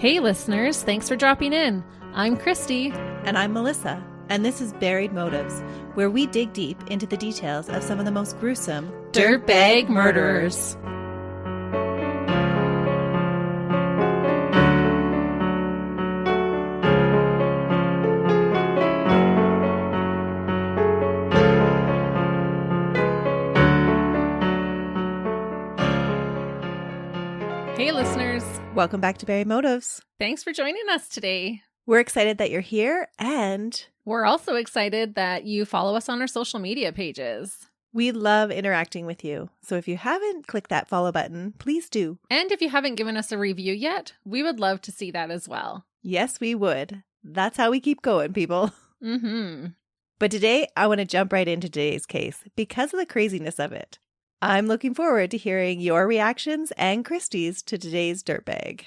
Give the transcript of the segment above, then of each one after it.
Hey listeners, thanks for dropping in. I'm Christy. And I'm Melissa, and this is Buried Motives, where we dig deep into the details of some of the most gruesome dirtbag murderers. Hey listeners. Welcome back to Buried Motives. Thanks for joining us today. We're excited that you're here, and we're also excited that you follow us on our social media pages. We love interacting with you. So if you haven't clicked that follow button, please do. And if you haven't given us a review yet, we would love to see that as well. Yes, we would. That's how we keep going, people. Mm-hmm. But today, I want to jump right into today's case because of the craziness of it. I'm looking forward to hearing your reactions and Christy's to today's dirtbag.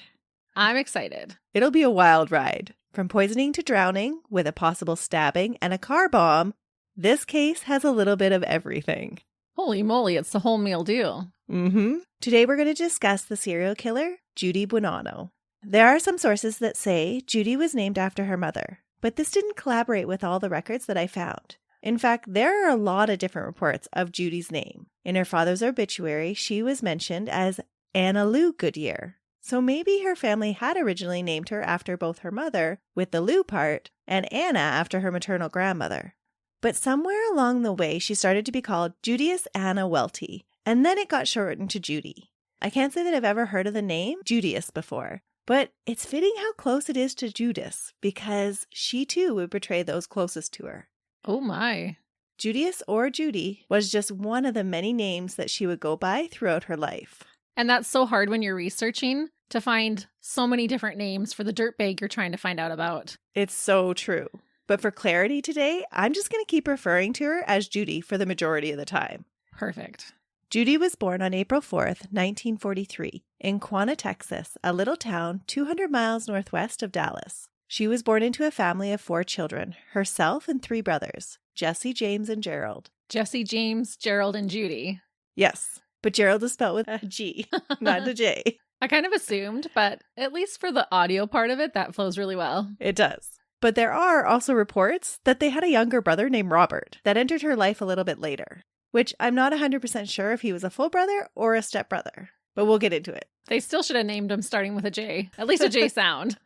I'm excited. It'll be a wild ride. From poisoning to drowning, with a possible stabbing and a car bomb, this case has a little bit of everything. Holy moly, it's the whole meal deal. Mm-hmm. Today we're going to discuss the serial killer, Judy Buenoano. There are some sources that say Judy was named after her mother, but this didn't collaborate with all the records that I found. In fact, there are a lot of different reports of Judy's name. In her father's obituary, she was mentioned as Anna Lou Goodyear. So maybe her family had originally named her after both her mother, with the Lou part, and Anna after her maternal grandmother. But somewhere along the way, she started to be called Judias Anna Welty, and then it got shortened to Judy. I can't say that I've ever heard of the name Judias before, but it's fitting how close it is to Judas, because she too would betray those closest to her. Oh my. Judias or Judy was just one of the many names that she would go by throughout her life. And that's so hard when you're researching to find so many different names for the dirtbag you're trying to find out about. It's so true. But for clarity today, I'm just going to keep referring to her as Judy for the majority of the time. Perfect. Judy was born on April 4th, 1943, in Quanah, Texas, a little town 200 miles northwest of Dallas. She was born into a family of 4 children, herself and 3 brothers, Jesse, James, and Gerald. Jesse, James, Gerald, and Judy. Yes, but Gerald is spelled with a G, not a J. I kind of assumed, but at least for the audio part of it, that flows really well. It does. But there are also reports that they had a younger brother named Robert that entered her life a little bit later, which I'm not 100% sure if he was a full brother or a stepbrother, but we'll get into it. They still should have named him starting with a J, at least a J sound.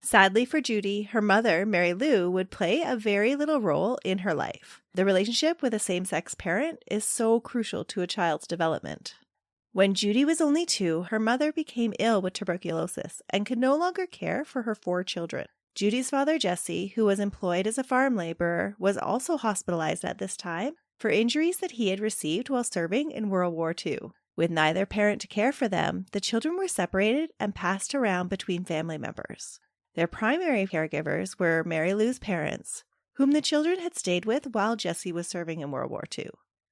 Sadly for Judy, her mother, Mary Lou, would play a very little role in her life. The relationship with a same-sex parent is so crucial to a child's development. When Judy was only 2, her mother became ill with tuberculosis and could no longer care for her 4 children. Judy's father, Jesse, who was employed as a farm laborer, was also hospitalized at this time for injuries that he had received while serving in World War II. With neither parent to care for them, the children were separated and passed around between family members. Their primary caregivers were Mary Lou's parents, whom the children had stayed with while Jessie was serving in World War II.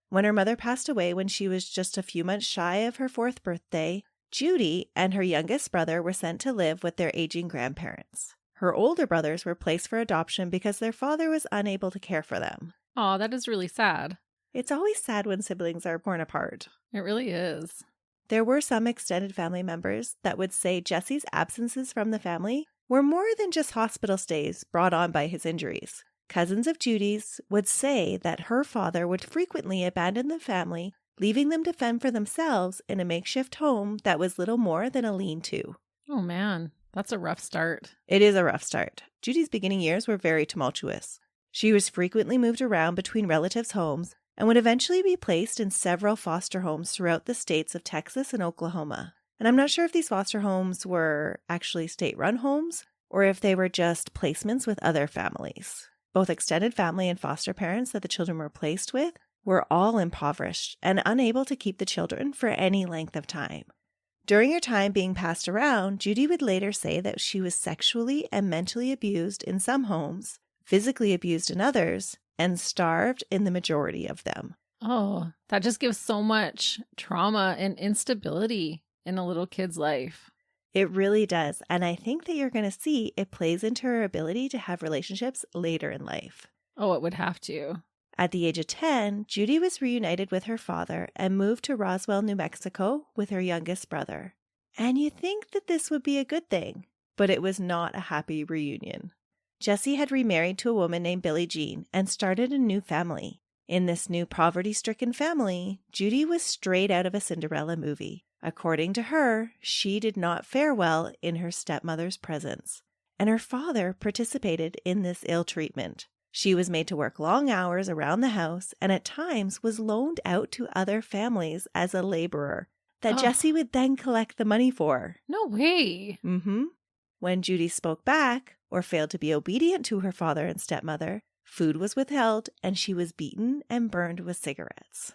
When her mother passed away when she was just a few months shy of her 4th birthday, Judy and her youngest brother were sent to live with their aging grandparents. Her older brothers were placed for adoption because their father was unable to care for them. Aw, that is really sad. It's always sad when siblings are torn apart. It really is. There were some extended family members that would say Jesse's absences from the family were more than just hospital stays brought on by his injuries. Cousins of Judy's would say that her father would frequently abandon the family, leaving them to fend for themselves in a makeshift home that was little more than a lean-to. Oh man, that's a rough start. It is a rough start. Judy's beginning years were very tumultuous. She was frequently moved around between relatives' homes and would eventually be placed in several foster homes throughout the states of Texas and Oklahoma. And I'm not sure if these foster homes were actually state-run homes or if they were just placements with other families. Both extended family and foster parents that the children were placed with were all impoverished and unable to keep the children for any length of time. During her time being passed around, Judy would later say that she was sexually and mentally abused in some homes, physically abused in others, and starved in the majority of them. Oh, that just gives so much trauma and instability in a little kid's life. It really does. And I think that you're going to see it plays into her ability to have relationships later in life. Oh, it would have to. At the age of 10, Judy was reunited with her father and moved to Roswell, New Mexico with her youngest brother. And you think that this would be a good thing. but it was not a happy reunion. Jessie had remarried to a woman named Billie Jean and started a new family. In this new poverty-stricken family, Judy was straight out of a Cinderella movie. According to her, she did not fare well in her stepmother's presence, and her father participated in this ill treatment. She was made to work long hours around the house and at times was loaned out to other families as a laborer that Jessie would then collect the money for. No way. When Judy spoke back or failed to be obedient to her father and stepmother, food was withheld and she was beaten and burned with cigarettes.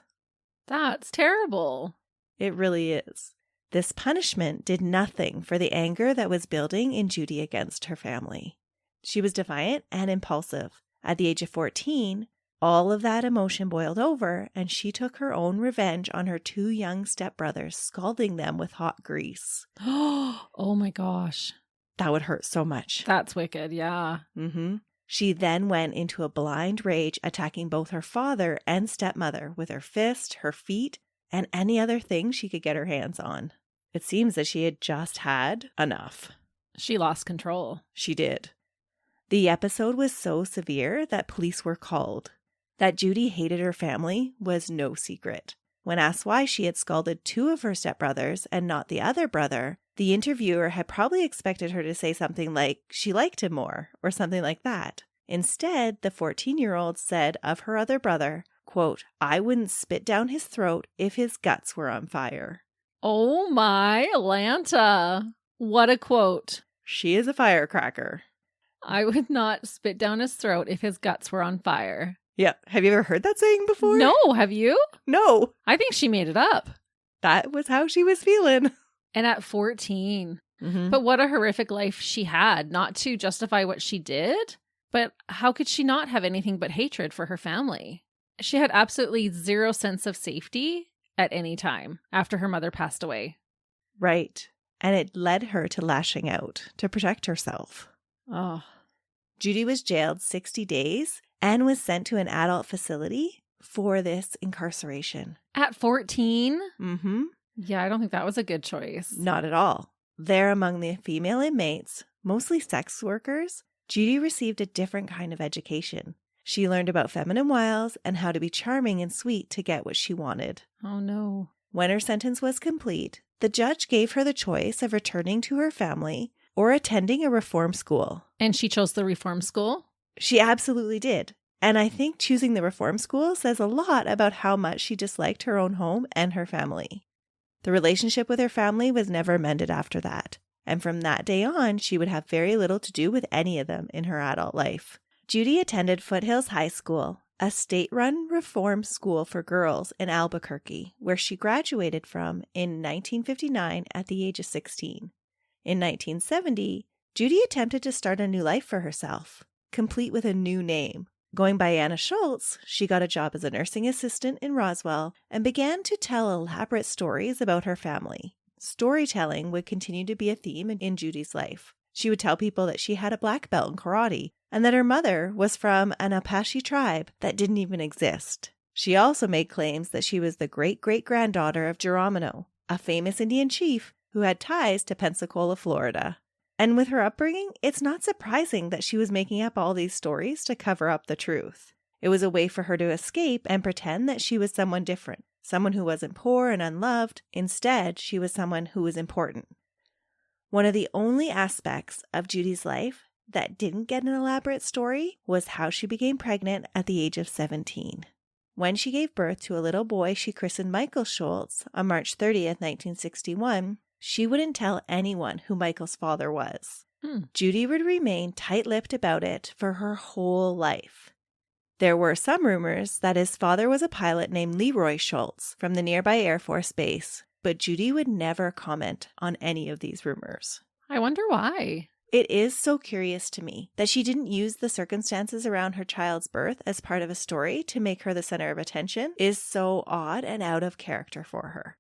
That's terrible. It really is. This punishment did nothing for the anger that was building in Judy against her family. She was defiant and impulsive. At the age of 14, all of that emotion boiled over and she took her own revenge on her 2 young stepbrothers, scalding them with hot grease. Oh my gosh. That would hurt so much. That's wicked, yeah. She then went into a blind rage, attacking both her father and stepmother with her fist, her feet, and any other thing she could get her hands on. It seems that she had just had enough. She lost control. She did. The episode was so severe that police were called. That Judy hated her family was no secret. When asked why she had scalded 2 of her stepbrothers and not the other brother, the interviewer had probably expected her to say something like she liked him more or something like that. Instead, the 14-year-old said of her other brother, quote, "I wouldn't spit down his throat if his guts were on fire." Oh my Atlanta. What a quote. She is a firecracker. I would not spit down his throat if his guts were on fire. Yeah. Have you ever heard that saying before? No, have you? No. I think she made it up. That was how she was feeling. And at 14. But what a horrific life she had, not to justify what she did, but how could she not have anything but hatred for her family? She had absolutely zero sense of safety at any time after her mother passed away. Right. And it led her to lashing out to protect herself. Oh. Judy was jailed 60 days and was sent to an adult facility for this incarceration. At 14? Yeah, I don't think that was a good choice. Not at all. There, among the female inmates, mostly sex workers, Judy received a different kind of education. She learned about feminine wiles and how to be charming and sweet to get what she wanted. Oh, no. When her sentence was complete, the judge gave her the choice of returning to her family or attending a reform school. And she chose the reform school? She absolutely did. And I think choosing the reform school says a lot about how much she disliked her own home and her family. The relationship with her family was never mended after that. And from that day on, she would have very little to do with any of them in her adult life. Judy attended Foothills High School, a state-run reform school for girls in Albuquerque, where she graduated from in 1959 at the age of 16. In 1970, Judy attempted to start a new life for herself, complete with a new name. Going by Anna Schultz, she got a job as a nursing assistant in Roswell and began to tell elaborate stories about her family. Storytelling would continue to be a theme in Judy's life. She would tell people that she had a black belt in karate and that her mother was from an Apache tribe that didn't even exist. She also made claims that she was the great-great-granddaughter of Geronimo, a famous Indian chief who had ties to Pensacola, Florida. And with her upbringing, it's not surprising that she was making up all these stories to cover up the truth. It was a way for her to escape and pretend that she was someone different, someone who wasn't poor and unloved. Instead, she was someone who was important. One of the only aspects of Judy's life that didn't get an elaborate story was how she became pregnant at the age of 17. When she gave birth to a little boy she christened Michael Schultz on March 30th, 1961, she wouldn't tell anyone who Michael's father was. Judy would remain tight-lipped about it for her whole life. There were some rumors that his father was a pilot named Leroy Schultz from the nearby Air Force Base, but Judy would never comment on any of these rumors. I wonder why. It is so curious to me that she didn't use the circumstances around her child's birth as part of a story to make her the center of attention. It is so odd and out of character for her.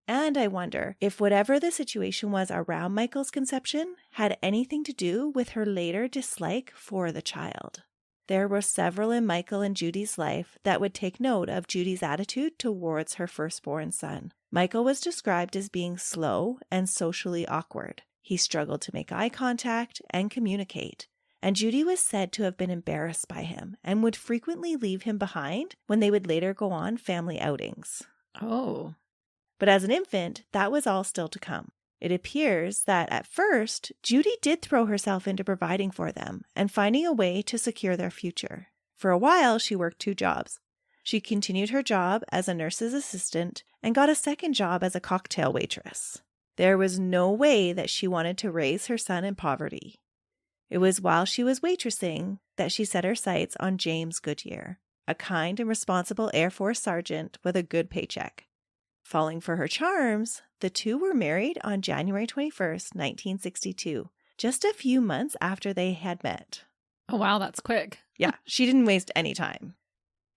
And I wonder if whatever the situation was around Michael's conception had anything to do with her later dislike for the child. There were several in Michael and Judy's life that would take note of Judy's attitude towards her firstborn son. Michael was described as being slow and socially awkward. He struggled to make eye contact and communicate, and Judy was said to have been embarrassed by him and would frequently leave him behind when they would later go on family outings. Oh. But as an infant, that was all still to come. It appears that at first, Judy did throw herself into providing for them and finding a way to secure their future. For a while, she worked 2 jobs. She continued her job as a nurse's assistant and got a second job as a cocktail waitress. There was no way that she wanted to raise her son in poverty. It was while she was waitressing that she set her sights on James Goodyear, a kind and responsible Air Force sergeant with a good paycheck. Falling for her charms, the two were married on January 21st, 1962, just a few months after they had met. Oh, wow, that's quick. Yeah, she didn't waste any time.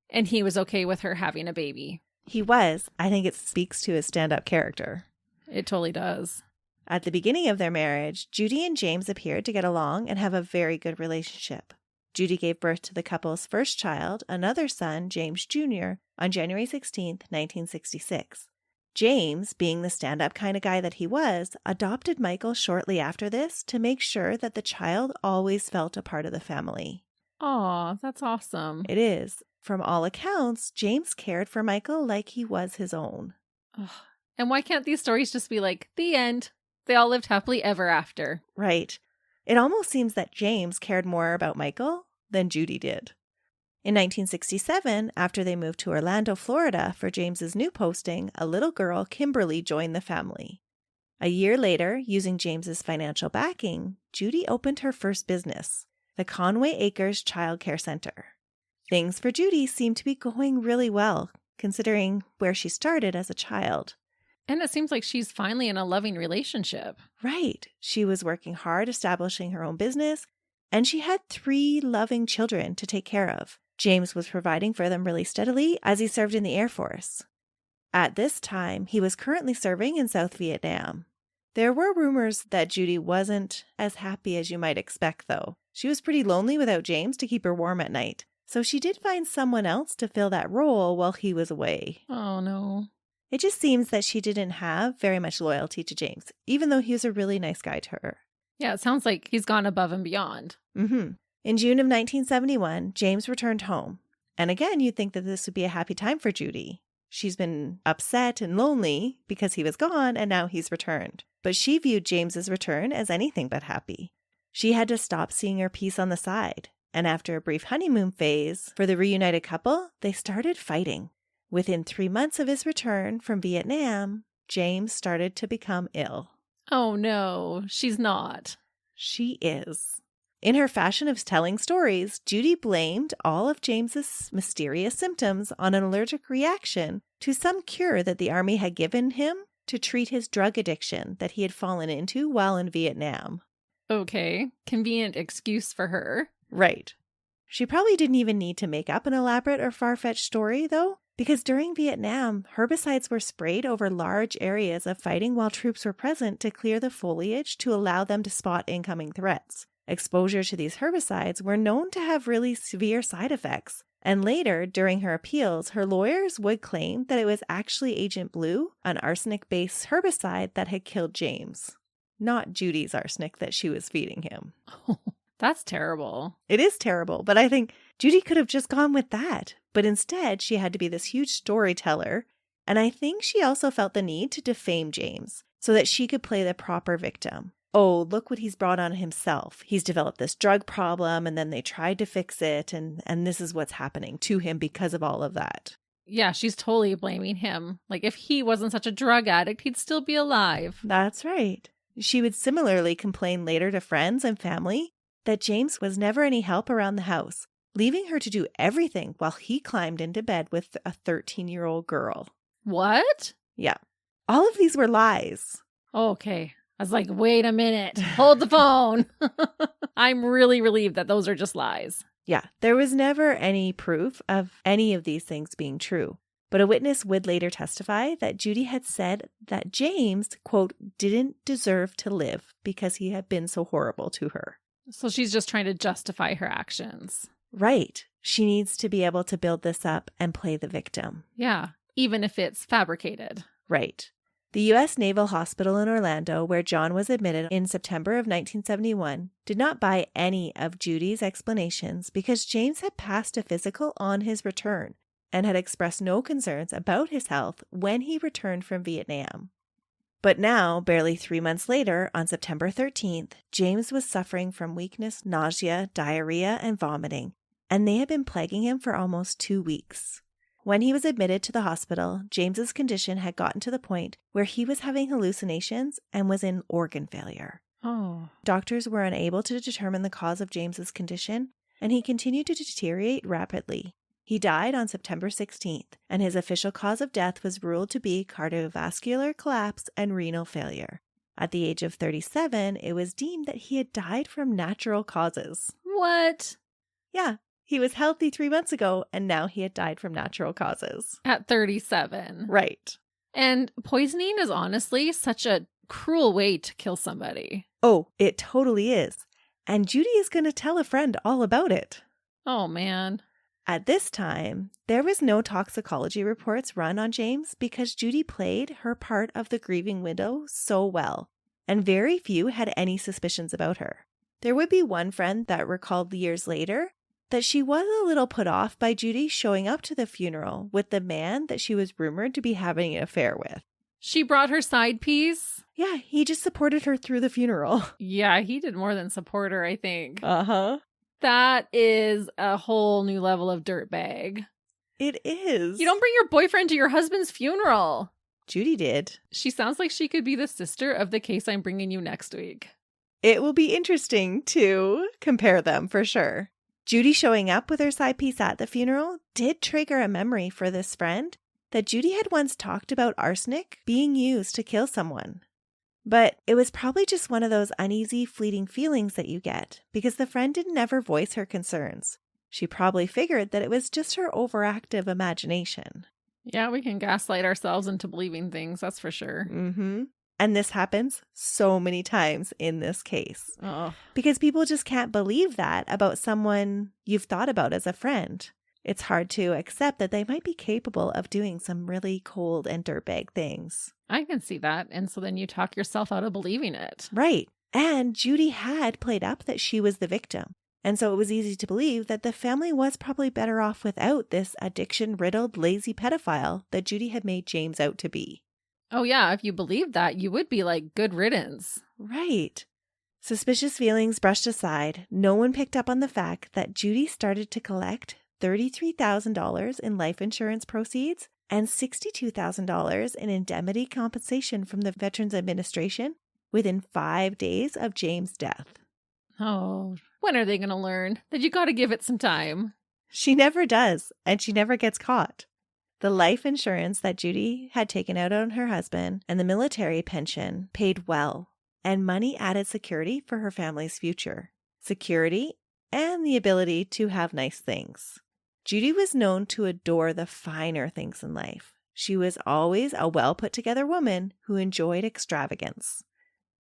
And he was okay with her having a baby. He was. I think it speaks to his stand-up character. It totally does. At the beginning of their marriage, Judy and James appeared to get along and have a very good relationship. Judy gave birth to the couple's first child, another son, James Jr., on January 16th, 1966. James, being the stand-up kind of guy that he was, adopted Michael shortly after this to make sure that the child always felt a part of the family. Aw, that's awesome. It is. From all accounts, James cared for Michael like he was his own. Ugh. And why can't these stories just be like, the end? They all lived happily ever after. Right. It almost seems that James cared more about Michael than Judy did. In 1967, after they moved to Orlando, Florida for James's new posting, a little girl, Kimberly, joined the family. A year later, using James's financial backing, Judy opened her first business, the Conway Acres Child Care Center. Things for Judy seemed to be going really well, considering where she started as a child. And it seems like she's finally in a loving relationship. Right. She was working hard establishing her own business, and she had 3 loving children to take care of. James was providing for them really steadily as he served in the Air Force. At this time, he was currently serving in South Vietnam. There were rumors that Judy wasn't as happy as you might expect, though. She was pretty lonely without James to keep her warm at night, so she did find someone else to fill that role while he was away. Oh, no. It just seems that she didn't have very much loyalty to James, even though he was a really nice guy to her. Yeah, it sounds like he's gone above and beyond. Mm-hmm. In June of 1971, James returned home. And again, you'd think that this would be a happy time for Judy. She's been upset and lonely because he was gone and now he's returned. But she viewed James's return as anything but happy. She had to stop seeing her peace on the side. And after a brief honeymoon phase for the reunited couple, they started fighting. Within 3 months of his return from Vietnam, James started to become ill. Oh, no, she's not. She is. In her fashion of telling stories, Judy blamed all of James's mysterious symptoms on an allergic reaction to some cure that the Army had given him to treat his drug addiction that he had fallen into while in Vietnam. Okay, convenient excuse for her. Right. She probably didn't even need to make up an elaborate or far-fetched story, though, because during Vietnam, herbicides were sprayed over large areas of fighting while troops were present to clear the foliage to allow them to spot incoming threats. Exposure to these herbicides were known to have really severe side effects, and later, during her appeals, her lawyers would claim that it was actually Agent Blue, an arsenic-based herbicide that had killed James, not Judy's arsenic that she was feeding him. That's terrible. It is terrible, but I think Judy could have just gone with that. But instead, she had to be this huge storyteller, and I think she also felt the need to defame James so that she could play the proper victim. Oh, look what he's brought on himself. He's developed this drug problem, and then they tried to fix it, and this is what's happening to him because of all of that. Yeah, she's totally blaming him. Like, if he wasn't such a drug addict, he'd still be alive. That's right. She would similarly complain later to friends and family that James was never any help around the house, leaving her to do everything while he climbed into bed with a 13-year-old girl. What? Yeah. All of these were lies. Okay. I was like, wait a minute. Hold the phone. I'm really relieved that those are just lies. Yeah. There was never any proof of any of these things being true. But a witness would later testify that Judy had said that James, quote, didn't deserve to live because he had been so horrible to her. So she's just trying to justify her actions. Right. She needs to be able to build this up and play the victim. Yeah. Even if it's fabricated. Right. The U.S. Naval Hospital in Orlando, where John was admitted in September of 1971, did not buy any of Judy's explanations because James had passed a physical on his return and had expressed no concerns about his health when he returned from Vietnam. But now, barely 3 months later, on September 13th, James was suffering from weakness, nausea, diarrhea, and vomiting, and they had been plaguing him for almost 2 weeks. When he was admitted to the hospital, James's condition had gotten to the point where he was having hallucinations and was in organ failure. Oh. Doctors were unable to determine the cause of James's condition, and he continued to deteriorate rapidly. He died on September 16th, and his official cause of death was ruled to be cardiovascular collapse and renal failure. At the age of 37, it was deemed that he had died from natural causes. What? Yeah. He was healthy 3 months ago, and now he had died from natural causes. At 37. Right. And poisoning is honestly such a cruel way to kill somebody. Oh, it totally is. And Judy is going to tell a friend all about it. Oh, man. At this time, there was no toxicology reports run on James because Judy played her part of the grieving widow so well, and very few had any suspicions about her. There would be one friend that recalled years later that she was a little put off by Judy showing up to the funeral with the man that she was rumored to be having an affair with. She brought her side piece? Yeah, he just supported her through the funeral. Yeah, he did more than support her, I think. Uh-huh. That is a whole new level of dirtbag. It is. You don't bring your boyfriend to your husband's funeral. Judy did. She sounds like she could be the sister of the case I'm bringing you next week. It will be interesting to compare them for sure. Judy showing up with her side piece at the funeral did trigger a memory for this friend that Judy had once talked about arsenic being used to kill someone. But it was probably just one of those uneasy, fleeting feelings that you get because the friend didn't ever voice her concerns. She probably figured that it was just her overactive imagination. Yeah, we can gaslight ourselves into believing things, that's for sure. Mm-hmm. And this happens so many times in this case. Oh. Because people just can't believe that about someone you've thought about as a friend. It's hard to accept that they might be capable of doing some really cold and dirtbag things. I can see that. And so then you talk yourself out of believing it. Right. And Judy had played up that she was the victim. And so it was easy to believe that the family was probably better off without this addiction-riddled, lazy pedophile that Judy had made James out to be. Oh, yeah. If you believed that, you would be like, good riddance. Right. Suspicious feelings brushed aside, no one picked up on the fact that Judy started to collect $33,000 in life insurance proceeds and $62,000 in indemnity compensation from the Veterans Administration within 5 days of James' death. Oh, when are they going to learn that you got to give it some time? She never does, and she never gets caught. The life insurance that Judy had taken out on her husband and the military pension paid well, and money added security for her family's future. Security and the ability to have nice things. Judy was known to adore the finer things in life. She was always a well-put-together woman who enjoyed extravagance.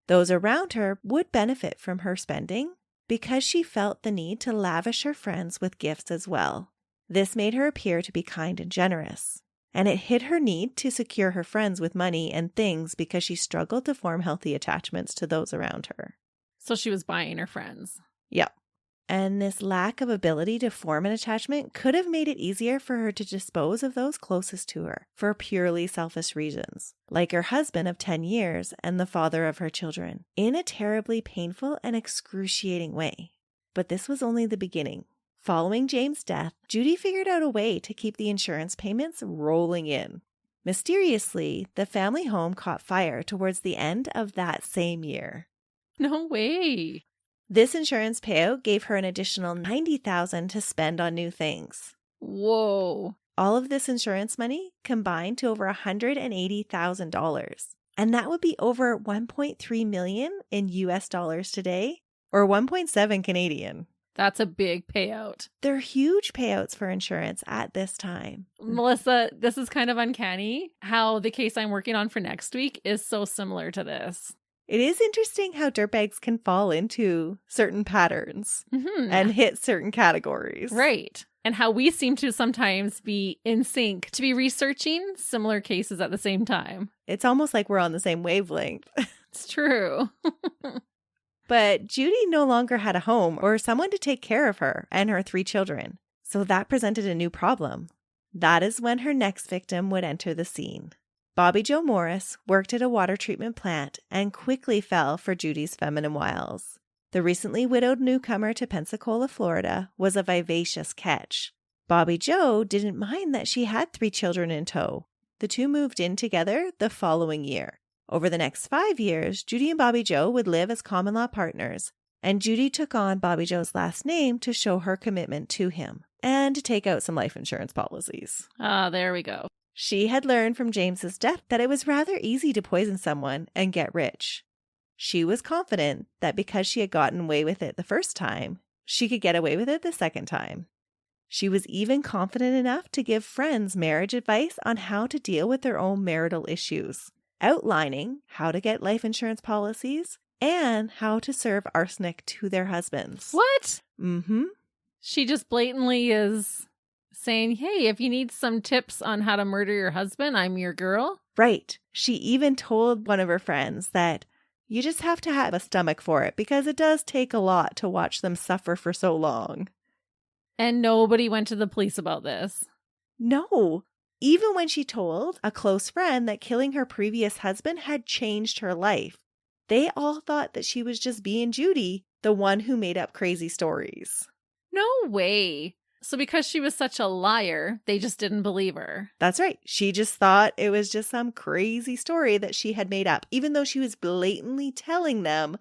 Those around her would benefit from her spending because she felt the need to lavish her friends with gifts as well. This made her appear to be kind and generous, and it hid her need to secure her friends with money and things because she struggled to form healthy attachments to those around her. So she was buying her friends. Yep. And this lack of ability to form an attachment could have made it easier for her to dispose of those closest to her for purely selfish reasons, like her husband of 10 years and the father of her children, in a terribly painful and excruciating way. But this was only the beginning. Following James' death, Judy figured out a way to keep the insurance payments rolling in. Mysteriously, the family home caught fire towards the end of that same year. No way. This insurance payout gave her an additional $90,000 to spend on new things. Whoa. All of this insurance money combined to over $180,000. And that would be over $1.3 million in US dollars today, or 1.7 Canadian. That's a big payout. They're huge payouts for insurance at this time. Melissa, this is kind of uncanny how the case I'm working on for next week is so similar to this. It is interesting how dirtbags can fall into certain patterns and hit certain categories. Right. And how we seem to sometimes be in sync to be researching similar cases at the same time. It's almost like we're on the same wavelength. It's true. But Judy no longer had a home or someone to take care of her and her 3 children. So that presented a new problem. That is when her next victim would enter the scene. Bobby Joe Morris worked at a water treatment plant and quickly fell for Judy's feminine wiles. The recently widowed newcomer to Pensacola, Florida, was a vivacious catch. Bobby Joe didn't mind that she had 3 children in tow. The two moved in together the following year. Over the next 5 years, Judy and Bobby Joe would live as common-law partners, and Judy took on Bobby Joe's last name to show her commitment to him and to take out some life insurance policies. Ah, there we go. She had learned from James's death that it was rather easy to poison someone and get rich. She was confident that because she had gotten away with it the first time, she could get away with it the second time. She was even confident enough to give friends marriage advice on how to deal with their own marital issues, outlining how to get life insurance policies and how to serve arsenic to their husbands. What? Mm-hmm. She just blatantly is saying, hey, if you need some tips on how to murder your husband, I'm your girl. Right. She even told one of her friends that you just have to have a stomach for it because it does take a lot to watch them suffer for so long. And nobody went to the police about this. No. Even when she told a close friend that killing her previous husband had changed her life, they all thought that she was just being Judy, the one who made up crazy stories. No way. So because she was such a liar, they just didn't believe her. That's right. She just thought it was just some crazy story that she had made up, even though she was blatantly telling them,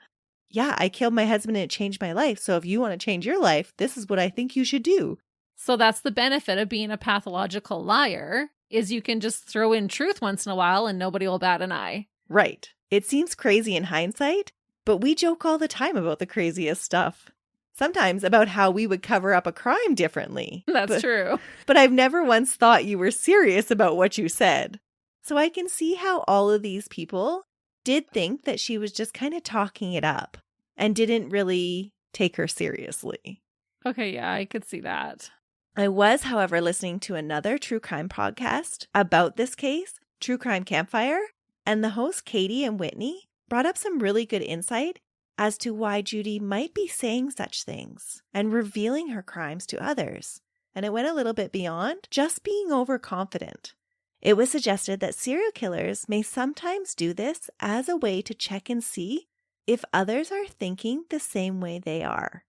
yeah, I killed my husband and it changed my life. So if you want to change your life, this is what I think you should do. So that's the benefit of being a pathological liar, is you can just throw in truth once in a while and nobody will bat an eye. Right. It seems crazy in hindsight, but we joke all the time about the craziest stuff. Sometimes about how we would cover up a crime differently. That's true. But I've never once thought you were serious about what you said. So I can see how all of these people did think that she was just kind of talking it up and didn't really take her seriously. Okay, yeah, I could see that. I was, however, listening to another true crime podcast about this case, True Crime Campfire, and the hosts Katie and Whitney brought up some really good insight as to why Judy might be saying such things and revealing her crimes to others. And it went a little bit beyond just being overconfident. It was suggested that serial killers may sometimes do this as a way to check and see if others are thinking the same way they are.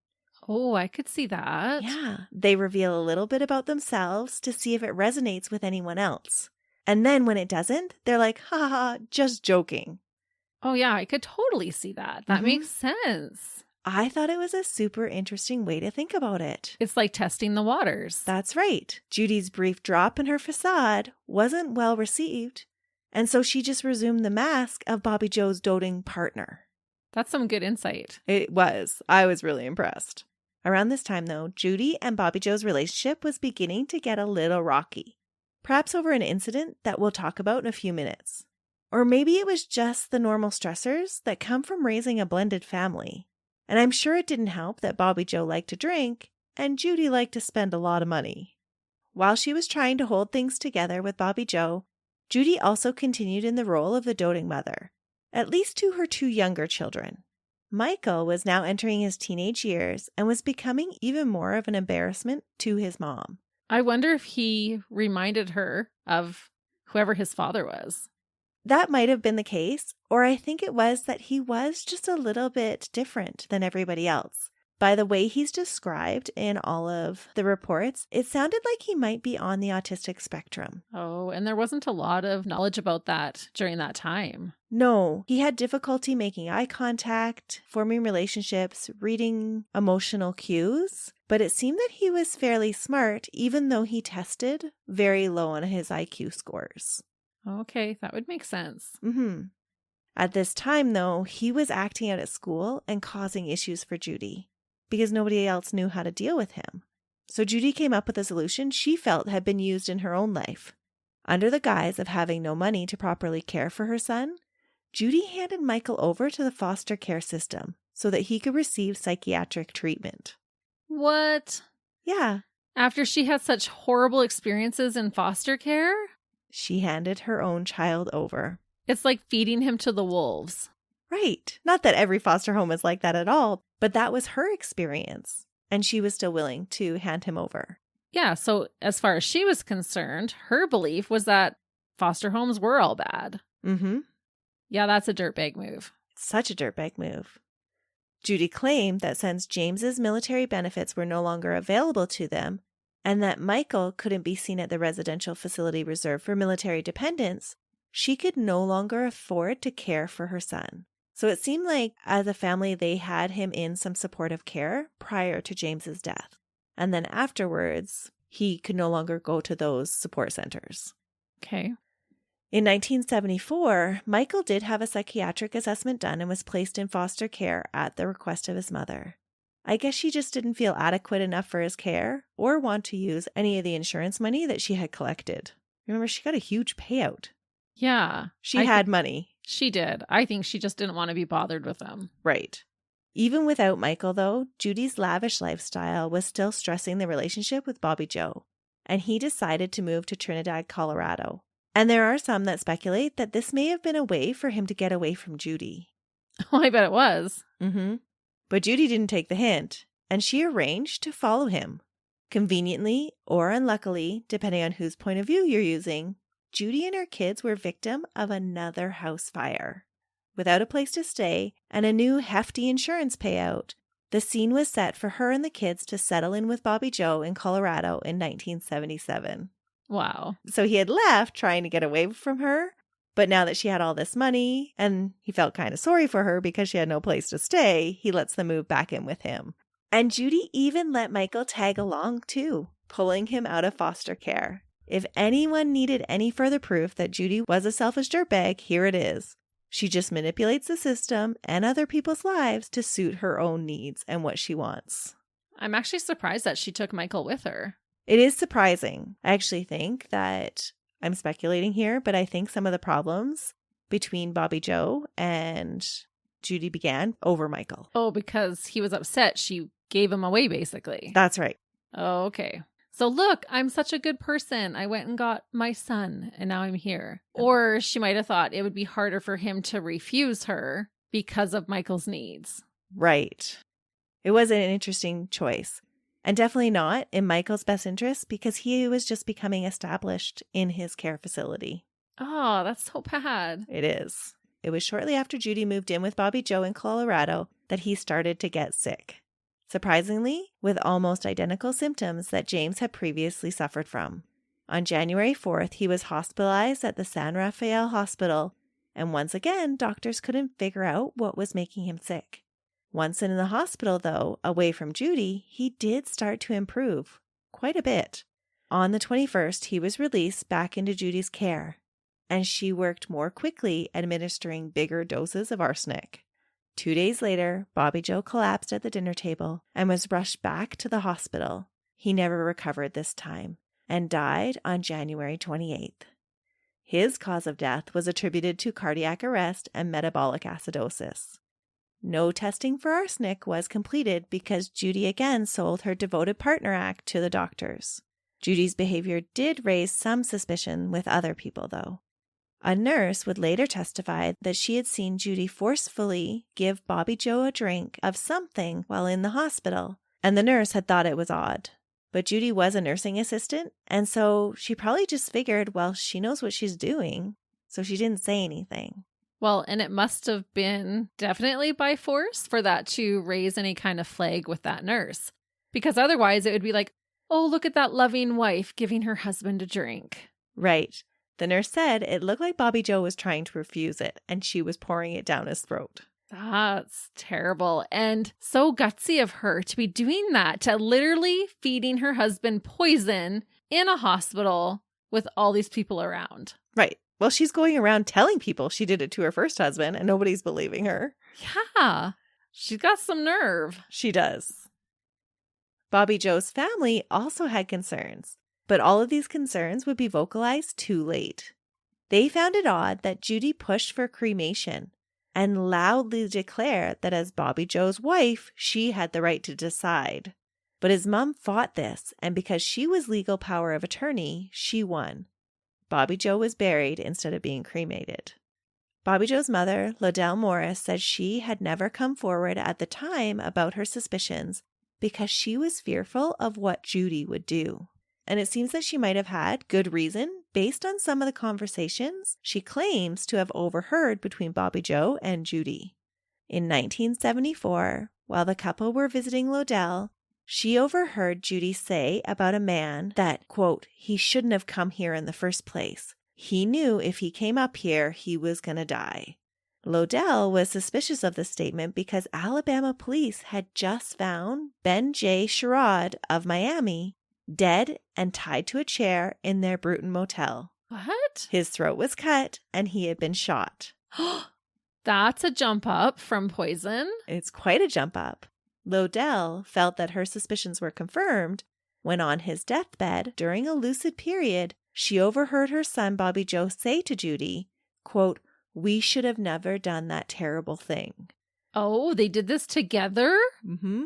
Oh, I could see that. Yeah, they reveal a little bit about themselves to see if it resonates with anyone else. And then when it doesn't, they're like, ha ha, just joking. Oh, yeah, I could totally see that. That makes sense. I thought it was a super interesting way to think about it. It's like testing the waters. That's right. Judy's brief drop in her facade wasn't well received, and so she just resumed the mask of Bobby Joe's doting partner. That's some good insight. It was. I was really impressed. Around this time, though, Judy and Bobby Joe's relationship was beginning to get a little rocky. Perhaps over an incident that we'll talk about in a few minutes. Or maybe it was just the normal stressors that come from raising a blended family. And I'm sure it didn't help that Bobby Joe liked to drink and Judy liked to spend a lot of money. While she was trying to hold things together with Bobby Joe, Judy also continued in the role of the doting mother, at least to her 2 younger children. Michael was now entering his teenage years and was becoming even more of an embarrassment to his mom. I wonder if he reminded her of whoever his father was. That might have been the case, or I think it was that he was just a little bit different than everybody else. By the way he's described in all of the reports, it sounded like he might be on the autistic spectrum. Oh, and there wasn't a lot of knowledge about that during that time. No, he had difficulty making eye contact, forming relationships, reading emotional cues, but it seemed that he was fairly smart, even though he tested very low on his IQ scores. Okay, that would make sense. At this time, though, he was acting out at school and causing issues for Judy because nobody else knew how to deal with him. So Judy came up with a solution she felt had been used in her own life. Under the guise of having no money to properly care for her son, Judy handed Michael over to the foster care system so that he could receive psychiatric treatment. What? Yeah. After she had such horrible experiences in foster care? She handed her own child over. It's like feeding him to the wolves. Right. Not that every foster home is like that at all, but that was her experience. And she was still willing to hand him over. Yeah, so as far as she was concerned, her belief was that foster homes were all bad. Mm-hmm. Yeah, that's a dirtbag move. Such a dirtbag move. Judy claimed that since James's military benefits were no longer available to them, and that Michael couldn't be seen at the residential facility reserved for military dependents, she could no longer afford to care for her son. So it seemed like as a family, they had him in some supportive care prior to James's death. And then afterwards, he could no longer go to those support centers. Okay. In 1974, Michael did have a psychiatric assessment done and was placed in foster care at the request of his mother. I guess she just didn't feel adequate enough for his care or want to use any of the insurance money that she had collected. Remember, she got a huge payout. Yeah. She had money. She did. I think she just didn't want to be bothered with them. Right. Even without Michael, though, Judy's lavish lifestyle was still stressing the relationship with Bobby Joe, and he decided to move to Trinidad, Colorado. And there are some that speculate that this may have been a way for him to get away from Judy. Oh, I bet it was. Mm-hmm. But Judy didn't take the hint, and she arranged to follow him. Conveniently or unluckily, depending on whose point of view you're using, Judy and her kids were victim of another house fire. Without a place to stay and a new hefty insurance payout, the scene was set for her and the kids to settle in with Bobby Joe in Colorado in 1977. Wow. So he had left trying to get away from her, but now that she had all this money and he felt kind of sorry for her because she had no place to stay, he lets them move back in with him. And Judy even let Michael tag along too, pulling him out of foster care. If anyone needed any further proof that Judy was a selfish dirtbag, here it is. She just manipulates the system and other people's lives to suit her own needs and what she wants. I'm actually surprised that she took Michael with her. It is surprising. I actually think that, I'm speculating here, but I think some of the problems between Bobby Joe and Judy began over Michael. Oh, because he was upset. She gave him away, basically. That's right. Oh, okay. So look, I'm such a good person. I went and got my son and now I'm here. Or she might have thought it would be harder for him to refuse her because of Michael's needs. Right. It was an interesting choice. And definitely not in Michael's best interest because he was just becoming established in his care facility. Oh, that's so bad. It is. It was shortly after Judy moved in with Bobby Joe in Colorado that he started to get sick. Surprisingly, with almost identical symptoms that James had previously suffered from. On January 4th, he was hospitalized at the San Rafael Hospital, and once again, doctors couldn't figure out what was making him sick. Once in the hospital, though, away from Judy, he did start to improve quite a bit. On the 21st, he was released back into Judy's care, and she worked more quickly, administering bigger doses of arsenic. 2 days later, Bobby Joe collapsed at the dinner table and was rushed back to the hospital. He never recovered this time and died on January 28th. His cause of death was attributed to cardiac arrest and metabolic acidosis. No testing for arsenic was completed because Judy again sold her devoted partner act to the doctors. Judy's behavior did raise some suspicion with other people, though. A nurse would later testify that she had seen Judy forcefully give Bobby Joe a drink of something while in the hospital, and the nurse had thought it was odd. But Judy was a nursing assistant, and so she probably just figured, well, she knows what she's doing, so she didn't say anything. Well, and it must have been definitely by force for that to raise any kind of flag with that nurse. Because otherwise it would be like, oh, look at that loving wife giving her husband a drink. Right. The nurse said it looked like Bobby Joe was trying to refuse it, and she was pouring it down his throat. That's terrible. And so gutsy of her to be doing that, to literally feeding her husband poison in a hospital with all these people around. Right. Well, she's going around telling people she did it to her first husband, and nobody's believing her. Yeah. She's got some nerve. She does. Bobby Joe's family also had concerns, but all of these concerns would be vocalized too late. They found it odd that Judy pushed for cremation and loudly declared that as Bobby Joe's wife, she had the right to decide. But his mom fought this, and because she was legal power of attorney, she won. Bobby Joe was buried instead of being cremated. Bobby Joe's mother, Lodell Morris, said she had never come forward at the time about her suspicions because she was fearful of what Judy would do. And it seems that she might have had good reason based on some of the conversations she claims to have overheard between Bobby Joe and Judy. In 1974, while the couple were visiting Lodell, she overheard Judy say about a man that, quote, he shouldn't have come here in the first place. He knew if he came up here, he was going to die. Lodell was suspicious of this statement because Alabama police had just found Ben J. Sherrod of Miami dead and tied to a chair in their Bruton motel. What? His throat was cut and he had been shot. That's a jump up from poison. It's quite a jump up. Lodell felt that her suspicions were confirmed when on his deathbed during a lucid period, she overheard her son Bobby Joe say to Judy, quote, we should have never done that terrible thing. Oh, they did this together? Mm-hmm.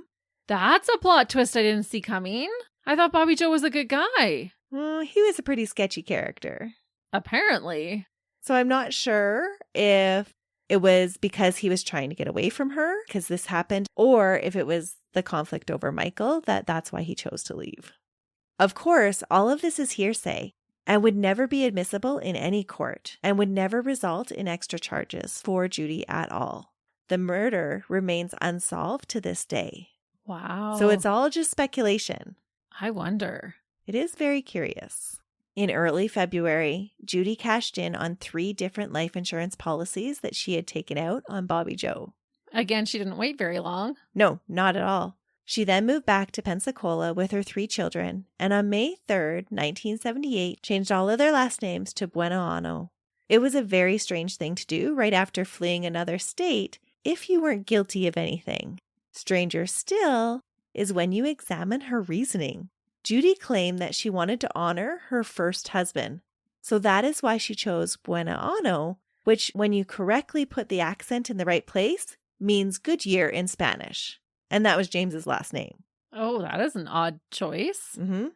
That's a plot twist I didn't see coming. I thought Bobby Joe was a good guy. Well, he was a pretty sketchy character. Apparently. So I'm not sure if it was because he was trying to get away from her because this happened, or if it was the conflict over Michael that's why he chose to leave. Of course, all of this is hearsay and would never be admissible in any court and would never result in extra charges for Judy at all. The murder remains unsolved to this day. Wow. So it's all just speculation. I wonder. It is very curious. In early February, Judy cashed in on 3 different life insurance policies that she had taken out on Bobby Joe. Again, she didn't wait very long. No, not at all. She then moved back to Pensacola with her 3 children, and on May 3rd, 1978, changed all of their last names to Buenoano. It was a very strange thing to do right after fleeing another state if you weren't guilty of anything. Stranger still is when you examine her reasoning. Judy claimed that she wanted to honor her first husband, so that is why she chose Buenoano, which, when you correctly put the accent in the right place, means good year in Spanish. And that was James's last name. Oh, that is an odd choice. Mm-hmm.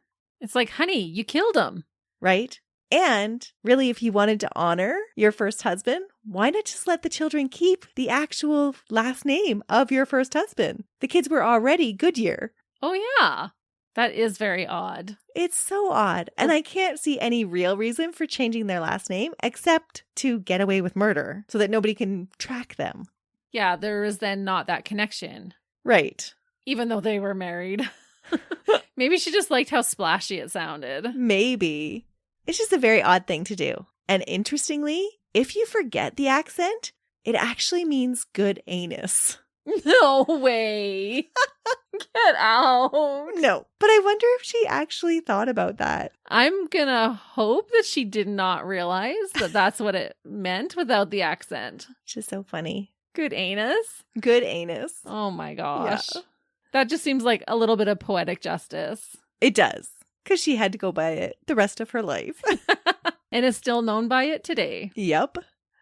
It's like, honey, you killed him. Right? And really, if you wanted to honor your first husband, why not just let the children keep the actual last name of your first husband? The kids were already Goodyear. Oh, yeah. That is very odd. It's so odd. And I can't see any real reason for changing their last name except to get away with murder so that nobody can track them. Yeah, there is then not that connection. Right. Even though they were married. Maybe she just liked how splashy it sounded. Maybe. It's just a very odd thing to do. And interestingly, if you forget the accent, it actually means good anus. No way. Get out. No, but I wonder if she actually thought about that. I'm gonna hope that she did not realize that that's what it meant without the accent. It's just so funny. Good anus? Good anus. Oh my gosh. Yeah. That just seems like a little bit of poetic justice. It does, because she had to go by it the rest of her life. And is still known by it today. Yep.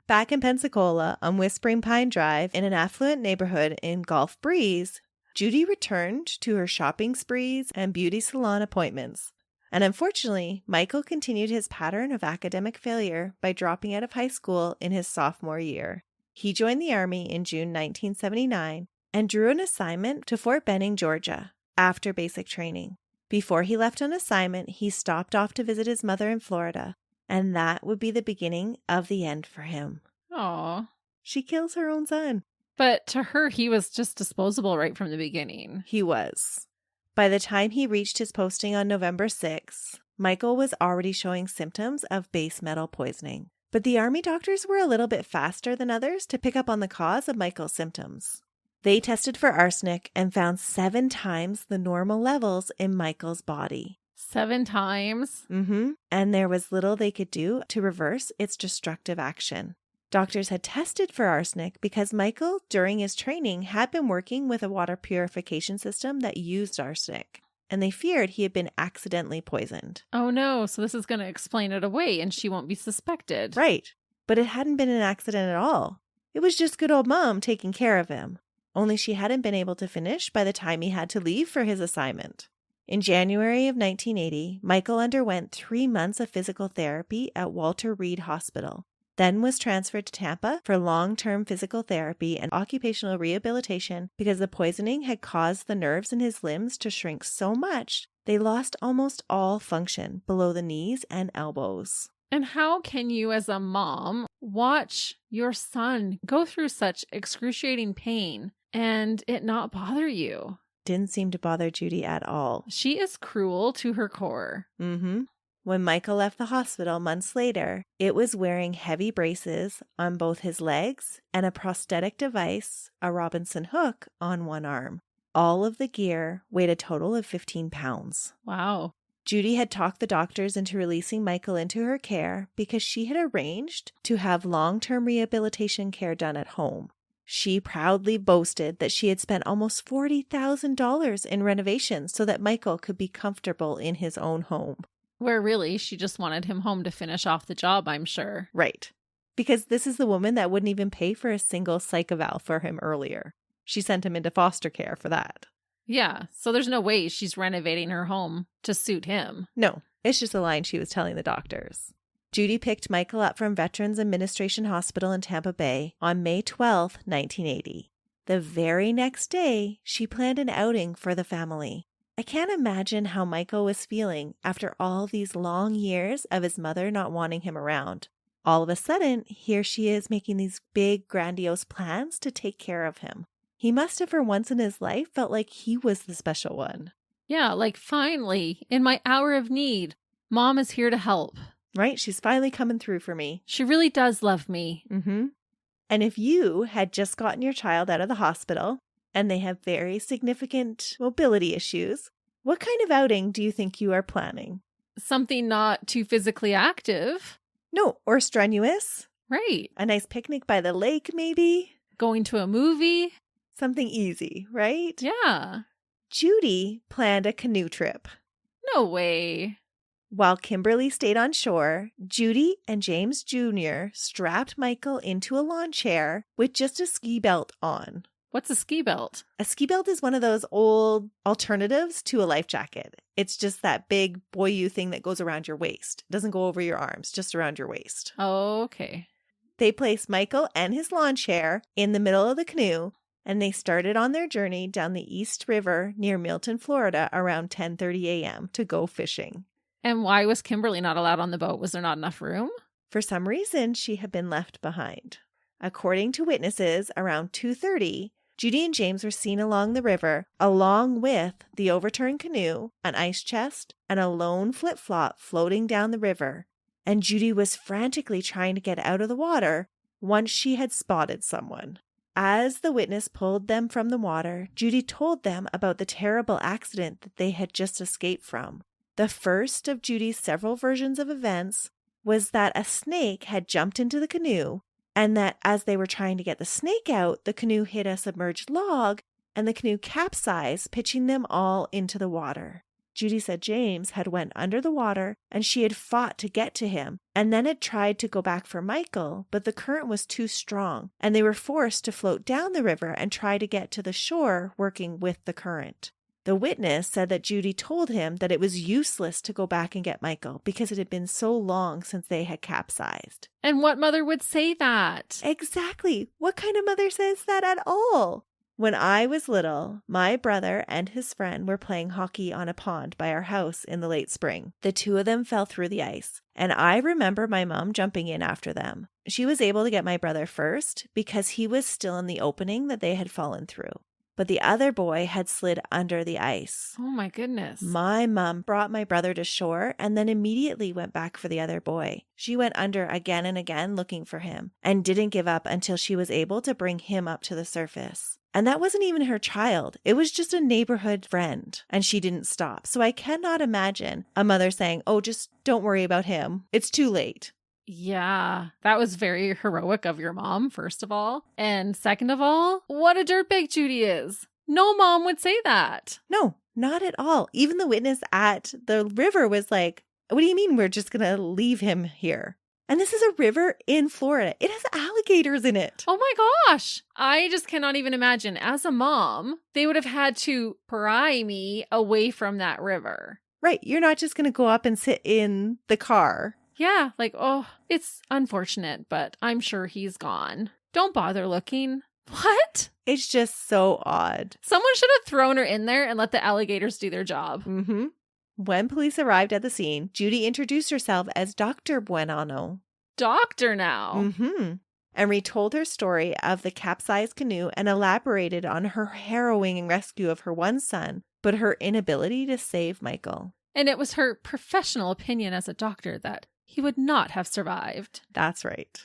Back in Pensacola on Whispering Pine Drive in an affluent neighborhood in Gulf Breeze, Judy returned to her shopping sprees and beauty salon appointments. And unfortunately, Michael continued his pattern of academic failure by dropping out of high school in his sophomore year. He joined the Army in June 1979 and drew an assignment to Fort Benning, Georgia, after basic training. Before he left on assignment, he stopped off to visit his mother in Florida, and that would be the beginning of the end for him. Aw. She kills her own son. But to her, he was just disposable right from the beginning. He was. By the time he reached his posting on November 6th, Michael was already showing symptoms of base metal poisoning. But the Army doctors were a little bit faster than others to pick up on the cause of Michael's symptoms. They tested for arsenic and found 7 times the normal levels in Michael's body. 7 times? Mm-hmm. And there was little they could do to reverse its destructive action. Doctors had tested for arsenic because Michael, during his training, had been working with a water purification system that used arsenic, and they feared he had been accidentally poisoned. Oh no, so this is going to explain it away and she won't be suspected. Right. But it hadn't been an accident at all. It was just good old Mom taking care of him. only she hadn't been able to finish by the time he had to leave for his assignment. In January of 1980, Michael underwent 3 months of physical therapy at Walter Reed Hospital, then was transferred to Tampa for long-term physical therapy and occupational rehabilitation because the poisoning had caused the nerves in his limbs to shrink so much they lost almost all function below the knees and elbows. And how can you as a mom watch your son go through such excruciating pain and it not bother you? Didn't seem to bother Judy at all. She is cruel to her core. When Michael left the hospital months later, it was wearing heavy braces on both his legs and a prosthetic device, a Robinson hook, on one arm. All of the gear weighed a total of 15 pounds. Wow. Judy had talked the doctors into releasing Michael into her care because she had arranged to have long-term rehabilitation care done at home. She proudly boasted that she had spent almost $40,000 in renovations so that Michael could be comfortable in his own home. Where really she just wanted him home to finish off the job, I'm sure. Right. Because this is the woman that wouldn't even pay for a single psych eval for him earlier. She sent him into foster care for that. Yeah, so there's no way she's renovating her home to suit him. No, it's just a line she was telling the doctors. Judy picked Michael up from Veterans Administration Hospital in Tampa Bay on May 12, 1980. The very next day, she planned an outing for the family. I can't imagine how Michael was feeling after all these long years of his mother not wanting him around. All of a sudden, here she is making these big, grandiose plans to take care of him. He must have for once in his life felt like he was the special one. Yeah, like finally, in my hour of need, Mom is here to help. Right? She's finally coming through for me. She really does love me. And if you had just gotten your child out of the hospital and they have very significant mobility issues, what kind of outing do you think you are planning? Something not too physically active. No, or strenuous. Right. A nice picnic by the lake, maybe. Going to a movie. Something easy, right? Yeah. Judy planned a canoe trip. No way. While Kimberly stayed on shore, Judy and James Jr. strapped Michael into a lawn chair with just a ski belt on. What's a ski belt? A ski belt is one of those old alternatives to a life jacket. It's just that big boyu thing that goes around your waist. It doesn't go over your arms, just around your waist. Oh, okay. They placed Michael and his lawn chair in the middle of the canoe, and they started on their journey down the East River near Milton, Florida around 10:30 a.m. to go fishing. And why was Kimberly not allowed on the boat? Was there not enough room? For some reason, she had been left behind. According to witnesses, around 2:30, Judy and James were seen along the river, along with the overturned canoe, an ice chest, and a lone flip-flop floating down the river. And Judy was frantically trying to get out of the water once she had spotted someone. As the witness pulled them from the water, Judy told them about the terrible accident that they had just escaped from. The first of Judy's several versions of events was that a snake had jumped into the canoe, and that as they were trying to get the snake out, the canoe hit a submerged log, and the canoe capsized, pitching them all into the water. Judy said James had went under the water, and she had fought to get to him, and then had tried to go back for Michael, but the current was too strong, and they were forced to float down the river and try to get to the shore working with the current. The witness said that Judy told him that it was useless to go back and get Michael because it had been so long since they had capsized. And what mother would say that? Exactly. What kind of mother says that at all? When I was little, my brother and his friend were playing hockey on a pond by our house in the late spring. The two of them fell through the ice, and I remember my mom jumping in after them. She was able to get my brother first because he was still in the opening that they had fallen through. But the other boy had slid under the ice. Oh my goodness. My mom brought my brother to shore and then immediately went back for the other boy. She went under again and again looking for him and didn't give up until she was able to bring him up to the surface. And that wasn't even her child. It was just a neighborhood friend, and she didn't stop. So I cannot imagine a mother saying, "Oh, just don't worry about him. It's too late." Yeah, that was very heroic of your mom, first of all. And second of all, what a dirtbag Judy is. No mom would say that. No, not at all. Even the witness at the river was like, "What do you mean we're just going to leave him here?" And this is a river in Florida. It has alligators in it. Oh my gosh. I just cannot even imagine. As a mom, they would have had to pry me away from that river. Right. You're not just going to go up and sit in the car. Yeah. Like, oh, it's unfortunate, but I'm sure he's gone. Don't bother looking. What? It's just so odd. Someone should have thrown her in there and let the alligators do their job. Mm-hmm. When police arrived at the scene, Judy introduced herself as Dr. Buenoano. Doctor now. Mm-hmm. And retold her story of the capsized canoe and elaborated on her harrowing rescue of her one son, but her inability to save Michael. And it was her professional opinion as a doctor that he would not have survived. That's right.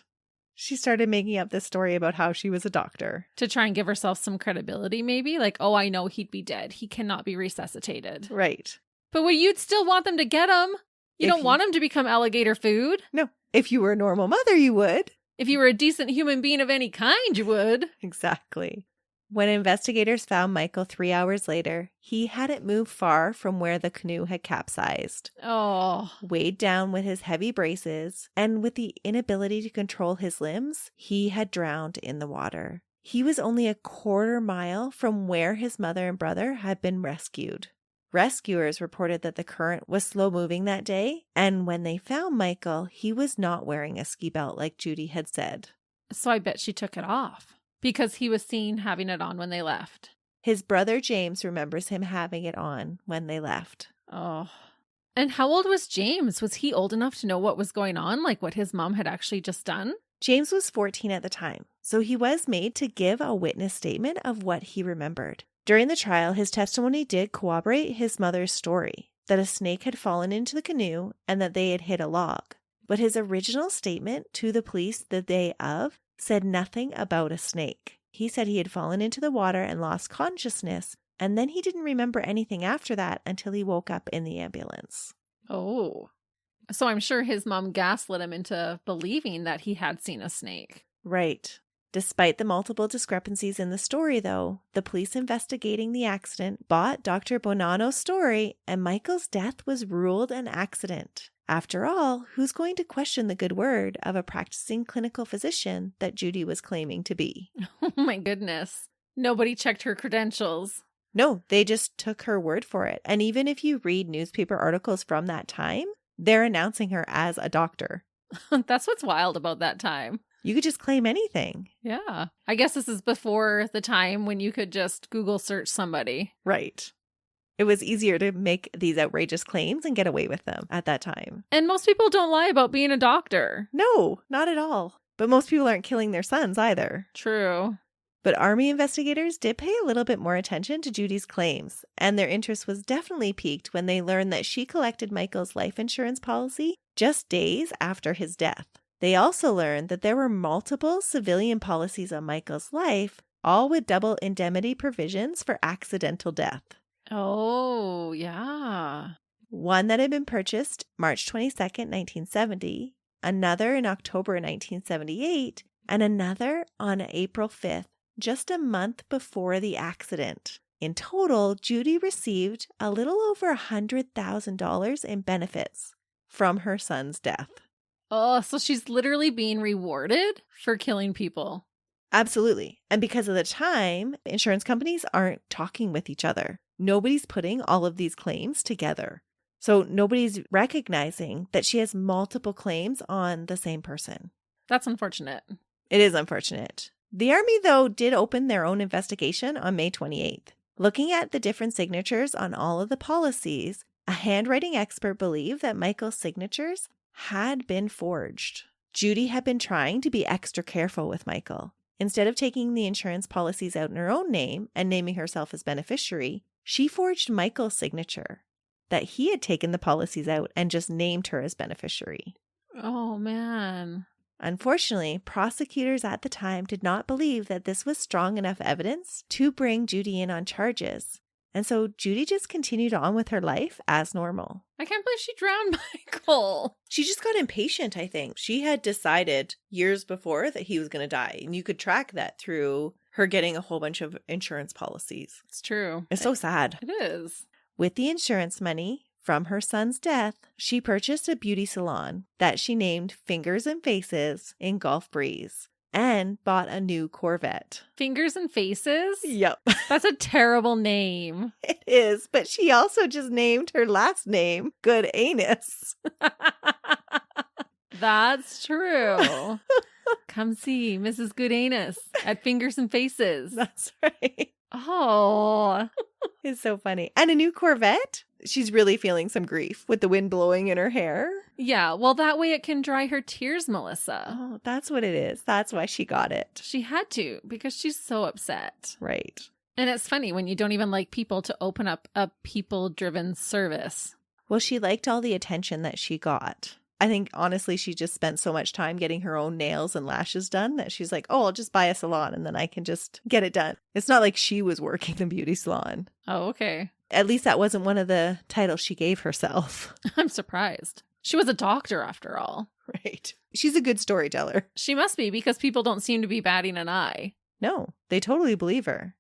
She started making up this story about how she was a doctor. To try and give herself some credibility, maybe? Like, oh, I know he'd be dead. He cannot be resuscitated. Right. But you'd still want them to get him. You don't want him to become alligator food. No. If you were a normal mother, you would. If you were a decent human being of any kind, you would. Exactly. When investigators found Michael 3 hours later, he hadn't moved far from where the canoe had capsized. Oh. Weighed down with his heavy braces and with the inability to control his limbs, he had drowned in the water. He was only a quarter mile from where his mother and brother had been rescued. Rescuers reported that the current was slow moving that day, and when they found Michael, he was not wearing a ski belt like Judy had said. So I bet she took it off because he was seen having it on when they left. His brother James remembers him having it on when they left. Oh. And how old was James? Was he old enough to know what was going on, like what his mom had actually just done? James was 14 at the time, so he was made to give a witness statement of what he remembered. During the trial, his testimony did corroborate his mother's story, that a snake had fallen into the canoe and that they had hit a log. But his original statement to the police the day of said nothing about a snake. He said he had fallen into the water and lost consciousness, and then he didn't remember anything after that until he woke up in the ambulance. Oh. So I'm sure his mom gaslit him into believing that he had seen a snake. Right. Despite the multiple discrepancies in the story, though, the police investigating the accident bought Dr. Buenoano's story, and Michael's death was ruled an accident. After all, who's going to question the good word of a practicing clinical physician that Judy was claiming to be? Oh my goodness. Nobody checked her credentials. No, they just took her word for it. And even if you read newspaper articles from that time, they're announcing her as a doctor. That's what's wild about that time. You could just claim anything. Yeah. I guess this is before the time when you could just Google search somebody. Right. It was easier to make these outrageous claims and get away with them at that time. And most people don't lie about being a doctor. No, not at all. But most people aren't killing their sons either. True. But Army investigators did pay a little bit more attention to Judy's claims, and their interest was definitely piqued when they learned that she collected Michael's life insurance policy just days after his death. They also learned that there were multiple civilian policies on Michael's life, all with double indemnity provisions for accidental death. Oh, yeah. One that had been purchased March 22nd, 1970, another in October 1978, and another on April 5th, just a month before the accident. In total, Judy received a little over $100,000 in benefits from her son's death. Oh, so she's literally being rewarded for killing people. Absolutely. And because of the time, insurance companies aren't talking with each other. Nobody's putting all of these claims together. So nobody's recognizing that she has multiple claims on the same person. That's unfortunate. It is unfortunate. The Army, though, did open their own investigation on May 28th. Looking at the different signatures on all of the policies, a handwriting expert believed that Michael's signatures had been forged. Judy had been trying to be extra careful with Michael. Instead of taking the insurance policies out in her own name and naming herself as beneficiary, she forged Michael's signature that he had taken the policies out and just named her as beneficiary. Oh, man. Unfortunately, prosecutors at the time did not believe that this was strong enough evidence to bring Judy in on charges. And so Judy just continued on with her life as normal. I can't believe she drowned Michael. She just got impatient, I think. She had decided years before that he was going to die. And you could track that through her getting a whole bunch of insurance policies. It's true. It's so sad. It is. With the insurance money From her son's death, she purchased a beauty salon that she named Fingers and Faces in Gulf Breeze and bought a new Corvette. Fingers and Faces? Yep. That's a terrible name. It is, but she also just named her last name Good Anus. That's true. Come see Mrs. Good Anus at Fingers and Faces. That's right. Oh. It's so funny. And a new Corvette? She's really feeling some grief with the wind blowing in her hair. Yeah, well, that way it can dry her tears, Melissa. Oh, that's what it is. That's why she got it. She had to, because she's so upset. Right. And it's funny when you don't even like people to open up a people-driven service. Well, she liked all the attention that she got. I think, honestly, she just spent so much time getting her own nails and lashes done that she's like, oh, I'll just buy a salon and then I can just get it done. It's not like she was working the beauty salon. Oh, okay. At least that wasn't one of the titles she gave herself. I'm surprised. She was a doctor after all. Right. She's a good storyteller. She must be, because people don't seem to be batting an eye. No, they totally believe her.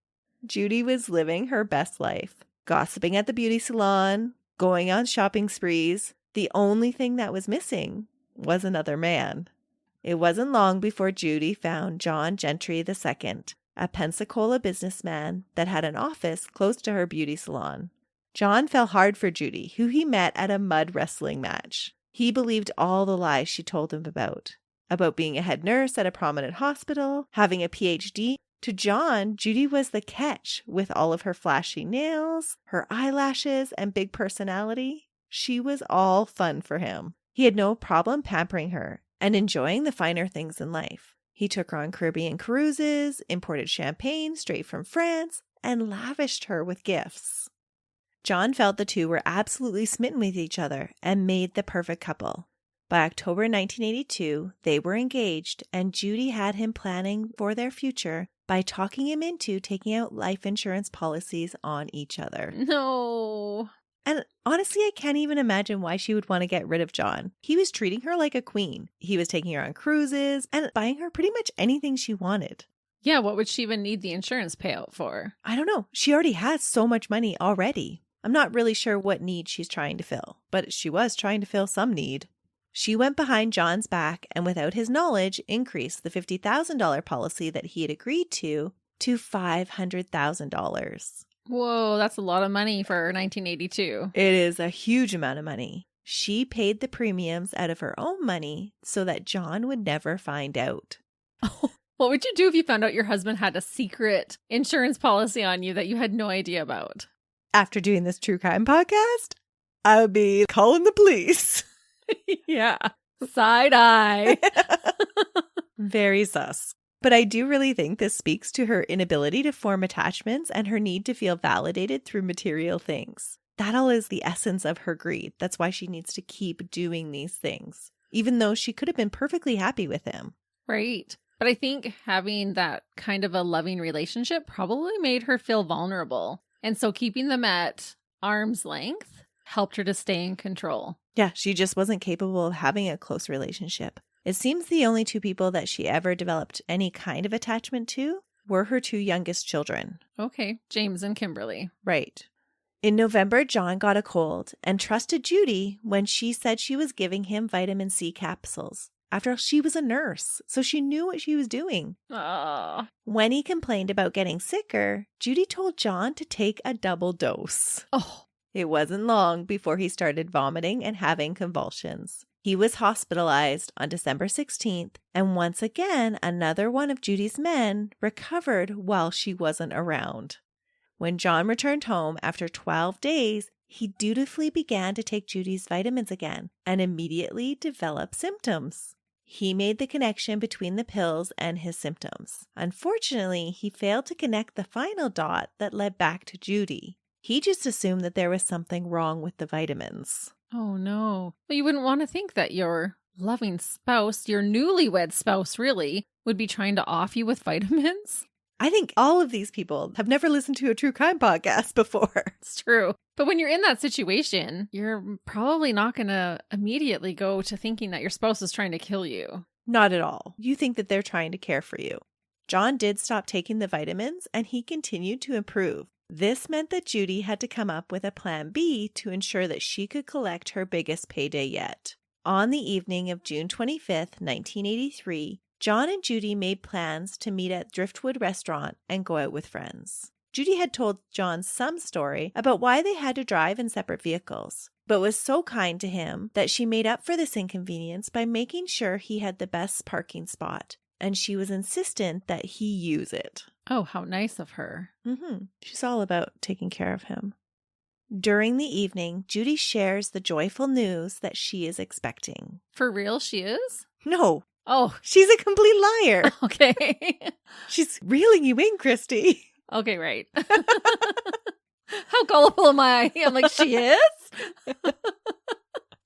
Judy was living her best life, gossiping at the beauty salon, going on shopping sprees. The only thing that was missing was another man. It wasn't long before Judy found John Gentry II, a Pensacola businessman that had an office close to her beauty salon. John fell hard for Judy, who he met at a mud wrestling match. He believed all the lies she told him about being a head nurse at a prominent hospital, having a PhD. To John, Judy was the catch with all of her flashy nails, her eyelashes, and big personality. She was all fun for him. He had no problem pampering her and enjoying the finer things in life. He took her on Caribbean cruises, imported champagne straight from France, and lavished her with gifts. John felt the two were absolutely smitten with each other and made the perfect couple. By October 1982, they were engaged, and Judy had him planning for their future by talking him into taking out life insurance policies on each other. No. And honestly, I can't even imagine why she would want to get rid of John. He was treating her like a queen. He was taking her on cruises and buying her pretty much anything she wanted. Yeah, what would she even need the insurance payout for? I don't know. She already has so much money already. I'm not really sure what need she's trying to fill, but she was trying to fill some need. She went behind John's back and without his knowledge increased the $50,000 policy that he had agreed to $500,000. Whoa, that's a lot of money for 1982. It is a huge amount of money. She paid the premiums out of her own money so that John would never find out. Oh, what would you do if you found out your husband had a secret insurance policy on you that you had no idea about? After doing this true crime podcast, I would be calling the police. Yeah. Side eye. Very sus. But I do really think this speaks to her inability to form attachments and her need to feel validated through material things. That all is the essence of her greed. That's why she needs to keep doing these things, even though she could have been perfectly happy with him. Right. But I think having that kind of a loving relationship probably made her feel vulnerable. And so keeping them at arm's length helped her to stay in control. Yeah, she just wasn't capable of having a close relationship. It seems the only two people that she ever developed any kind of attachment to were her two youngest children. Okay, James and Kimberly. Right. In November, John got a cold and trusted Judy when she said she was giving him vitamin C capsules. After all, she was a nurse, so she knew what she was doing. Oh. When he complained about getting sicker, Judy told John to take a double dose. Oh. It wasn't long before he started vomiting and having convulsions. He was hospitalized on December 16th, and once again, another one of Judy's men recovered while she wasn't around. When John returned home after 12 days, he dutifully began to take Judy's vitamins again and immediately developed symptoms. He made the connection between the pills and his symptoms. Unfortunately, he failed to connect the final dot that led back to Judy. He just assumed that there was something wrong with the vitamins. Oh, no. Well, you wouldn't want to think that your loving spouse, your newlywed spouse really, would be trying to off you with vitamins. I think all of these people have never listened to a true crime podcast before. It's true. But when you're in that situation, you're probably not going to immediately go to thinking that your spouse is trying to kill you. Not at all. You think that they're trying to care for you. John did stop taking the vitamins and he continued to improve. This meant that Judy had to come up with a plan B to ensure that she could collect her biggest payday yet. On the evening of June 25th, 1983, John and Judy made plans to meet at Driftwood Restaurant and go out with friends. Judy had told John some story about why they had to drive in separate vehicles, but was so kind to him that she made up for this inconvenience by making sure he had the best parking spot, and she was insistent that he use it. Oh, how nice of her. She's all about taking care of him. During the evening, Judy shares the joyful news that she is expecting. For real, she is? No. Oh. She's a complete liar. Okay. She's reeling you in, Christy. Okay, right. How gullible am I? I'm like, she is?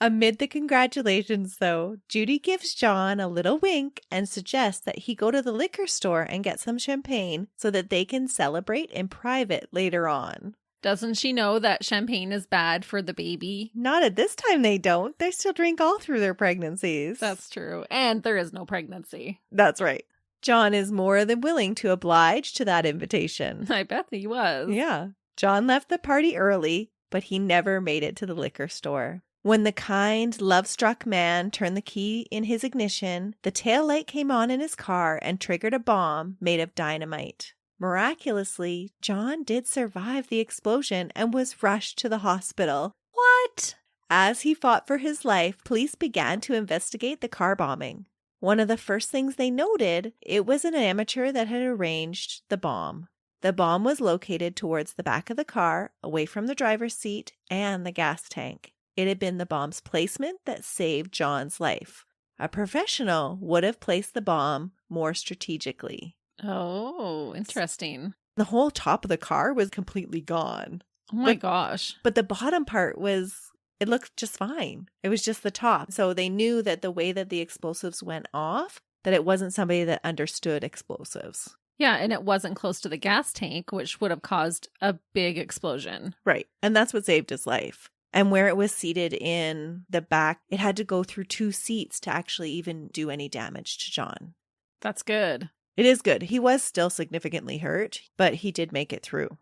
Amid the congratulations, though, Judy gives John a little wink and suggests that he go to the liquor store and get some champagne so that they can celebrate in private later on. Doesn't she know that champagne is bad for the baby? Not at this time they don't. They still drink all through their pregnancies. That's true. And there is no pregnancy. That's right. John is more than willing to oblige to that invitation. I bet he was. Yeah. John left the party early, but he never made it to the liquor store. When the kind, love-struck man turned the key in his ignition, the tail light came on in his car and triggered a bomb made of dynamite. Miraculously, John did survive the explosion and was rushed to the hospital. What? As he fought for his life, police began to investigate the car bombing. One of the first things they noted, it was an amateur that had arranged the bomb. The bomb was located towards the back of the car, away from the driver's seat and the gas tank. It had been the bomb's placement that saved John's life. A professional would have placed the bomb more strategically. Oh, interesting. The whole top of the car was completely gone. Oh my gosh. But the bottom part it looked just fine. It was just the top. So they knew that the way that the explosives went off, that it wasn't somebody that understood explosives. Yeah, and it wasn't close to the gas tank, which would have caused a big explosion. Right. And that's what saved his life. And where it was seated in the back, it had to go through 2 seats to actually even do any damage to John. That's good. It is good. He was still significantly hurt, but he did make it through.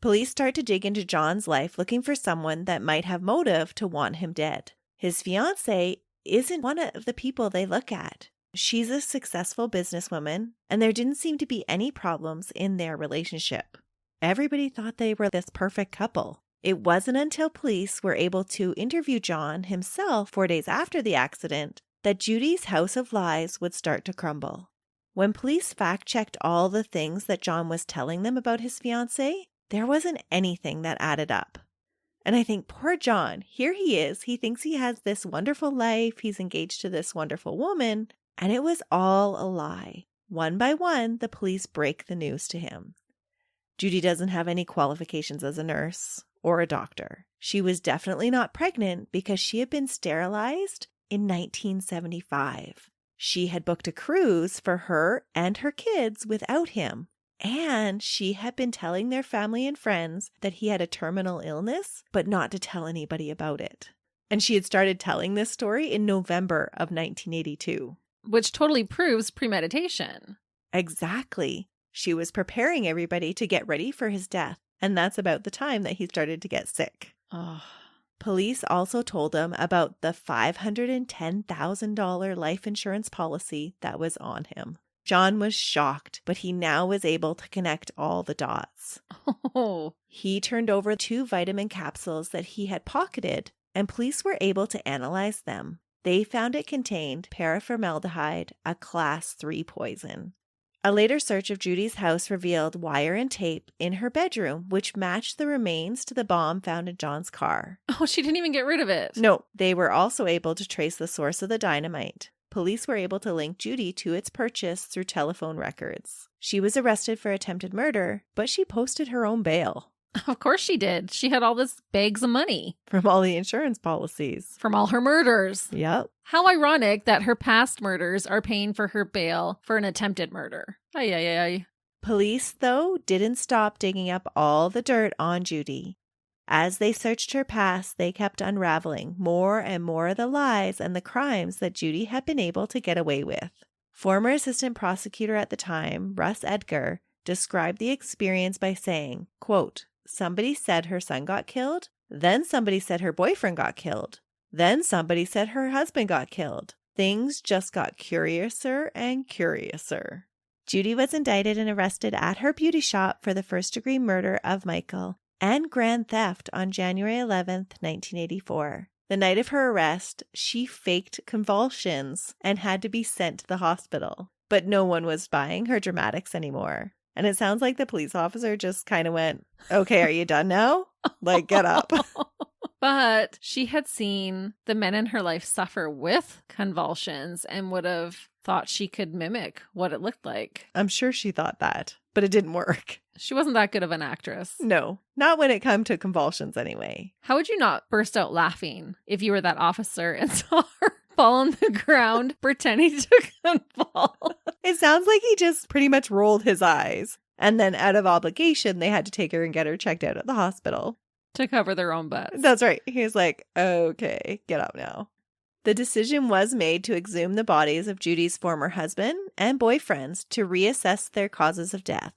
Police start to dig into John's life looking for someone that might have motive to want him dead. His fiancée isn't one of the people they look at. She's a successful businesswoman, and there didn't seem to be any problems in their relationship. Everybody thought they were this perfect couple. It wasn't until police were able to interview John himself 4 days after the accident that Judy's house of lies would start to crumble. When police fact-checked all the things that John was telling them about his fiancée, there wasn't anything that added up. And I think, poor John, here he is. He thinks he has this wonderful life. He's engaged to this wonderful woman. And it was all a lie. One by one, the police break the news to him. Judy doesn't have any qualifications as a nurse or a doctor. She was definitely not pregnant because she had been sterilized in 1975. She had booked a cruise for her and her kids without him. And she had been telling their family and friends that he had a terminal illness, but not to tell anybody about it. And she had started telling this story in November of 1982. Which totally proves premeditation. Exactly. She was preparing everybody to get ready for his death. And that's about the time that he started to get sick. Oh. Police also told him about the $510,000 life insurance policy that was on him. John was shocked, but he now was able to connect all the dots. Oh. He turned over 2 vitamin capsules that he had pocketed, and police were able to analyze them. They found it contained paraformaldehyde, a class 3 poison. A later search of Judy's house revealed wire and tape in her bedroom, which matched the remains to the bomb found in John's car. Oh, she didn't even get rid of it. No, they were also able to trace the source of the dynamite. Police were able to link Judy to its purchase through telephone records. She was arrested for attempted murder, but she posted her own bail. Of course she did. She had all this bags of money. From all the insurance policies. From all her murders. Yep. How ironic that her past murders are paying for her bail for an attempted murder. Ay, ay, ay. Police, though, didn't stop digging up all the dirt on Judy. As they searched her past, they kept unraveling more and more of the lies and the crimes that Judy had been able to get away with. Former assistant prosecutor at the time, Russ Edgar, described the experience by saying, quote, "Somebody said her son got killed. Then somebody said her boyfriend got killed. Then somebody said her husband got killed. Things just got curiouser and curiouser." Judy was indicted and arrested at her beauty shop for the first-degree murder of Michael and grand theft on January 11th, 1984. The night of her arrest, she faked convulsions and had to be sent to the hospital. But no one was buying her dramatics anymore. And it sounds like the police officer just kind of went, "Okay, are you done now? Like, get up." But she had seen the men in her life suffer with convulsions and would have thought she could mimic what it looked like. I'm sure she thought that, but it didn't work. She wasn't that good of an actress. No, not when it came to convulsions anyway. How would you not burst out laughing if you were that officer and saw her fall on the ground pretending to convulse? It sounds like he just pretty much rolled his eyes. And then out of obligation, they had to take her and get her checked out at the hospital. To cover their own butts. That's right. He was like, "Okay, get up now." The decision was made to exhume the bodies of Judy's former husband and boyfriends to reassess their causes of death.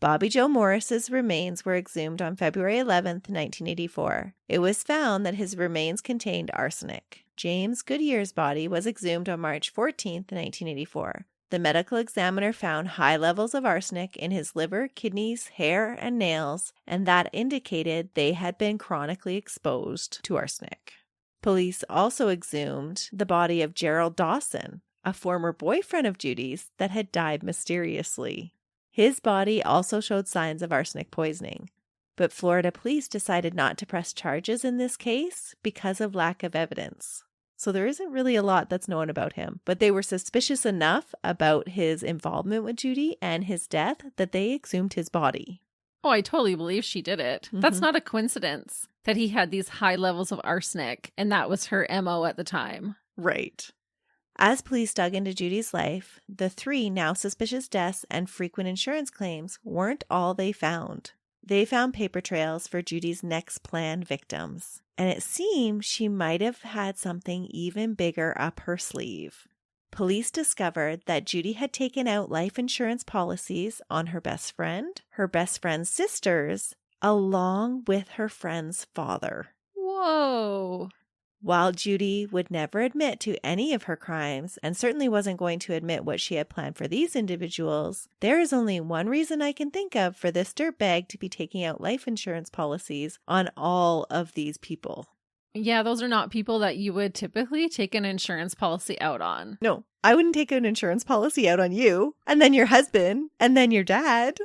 Bobby Joe Morris's remains were exhumed on February 11th, 1984. It was found that his remains contained arsenic. James Goodyear's body was exhumed on March 14th, 1984. The medical examiner found high levels of arsenic in his liver, kidneys, hair, and nails, and that indicated they had been chronically exposed to arsenic. Police also exhumed the body of Gerald Dawson, a former boyfriend of Judy's that had died mysteriously. His body also showed signs of arsenic poisoning, but Florida police decided not to press charges in this case because of lack of evidence. So there isn't really a lot that's known about him, but they were suspicious enough about his involvement with Judy and his death that they exhumed his body. Oh, I totally believe she did it. Mm-hmm. That's not a coincidence that he had these high levels of arsenic and that was her MO at the time. Right. As police dug into Judy's life, the 3 now suspicious deaths and frequent insurance claims weren't all they found. They found paper trails for Judy's next planned victims, and it seemed she might have had something even bigger up her sleeve. Police discovered that Judy had taken out life insurance policies on her best friend's sisters, along with her friend's father. Whoa. While Judy would never admit to any of her crimes and certainly wasn't going to admit what she had planned for these individuals, there is only one reason I can think of for this dirtbag to be taking out life insurance policies on all of these people. Yeah, those are not people that you would typically take an insurance policy out on. No, I wouldn't take an insurance policy out on you, and then your husband, and then your dad.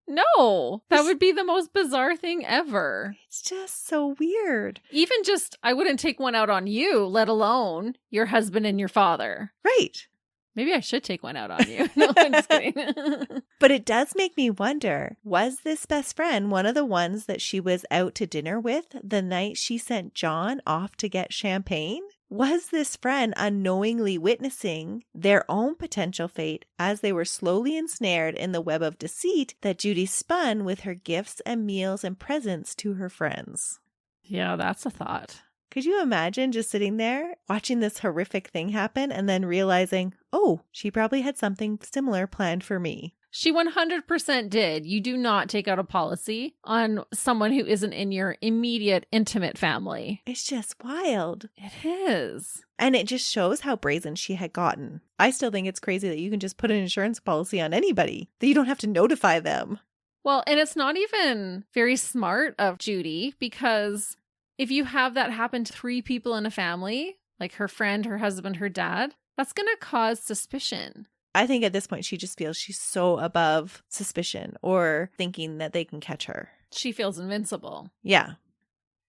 No, that would be the most bizarre thing ever. It's just so weird. Even just, I wouldn't take one out on you, let alone your husband and your father. Right. Maybe I should take one out on you. No, I'm just kidding. But it does make me wonder, was this best friend one of the ones that she was out to dinner with the night she sent John off to get champagne? Was this friend unknowingly witnessing their own potential fate as they were slowly ensnared in the web of deceit that Judy spun with her gifts and meals and presents to her friends? Yeah, that's a thought. Could you imagine just sitting there watching this horrific thing happen and then realizing, oh, she probably had something similar planned for me? She 100% did. You do not take out a policy on someone who isn't in your immediate, intimate family. It's just wild. It is. And it just shows how brazen she had gotten. I still think it's crazy that you can just put an insurance policy on anybody, that you don't have to notify them. Well, and it's not even very smart of Judy, because if you have that happen to 3 people in a family, like her friend, her husband, her dad, that's going to cause suspicion. I think at this point, she just feels she's so above suspicion or thinking that they can catch her. She feels invincible. Yeah.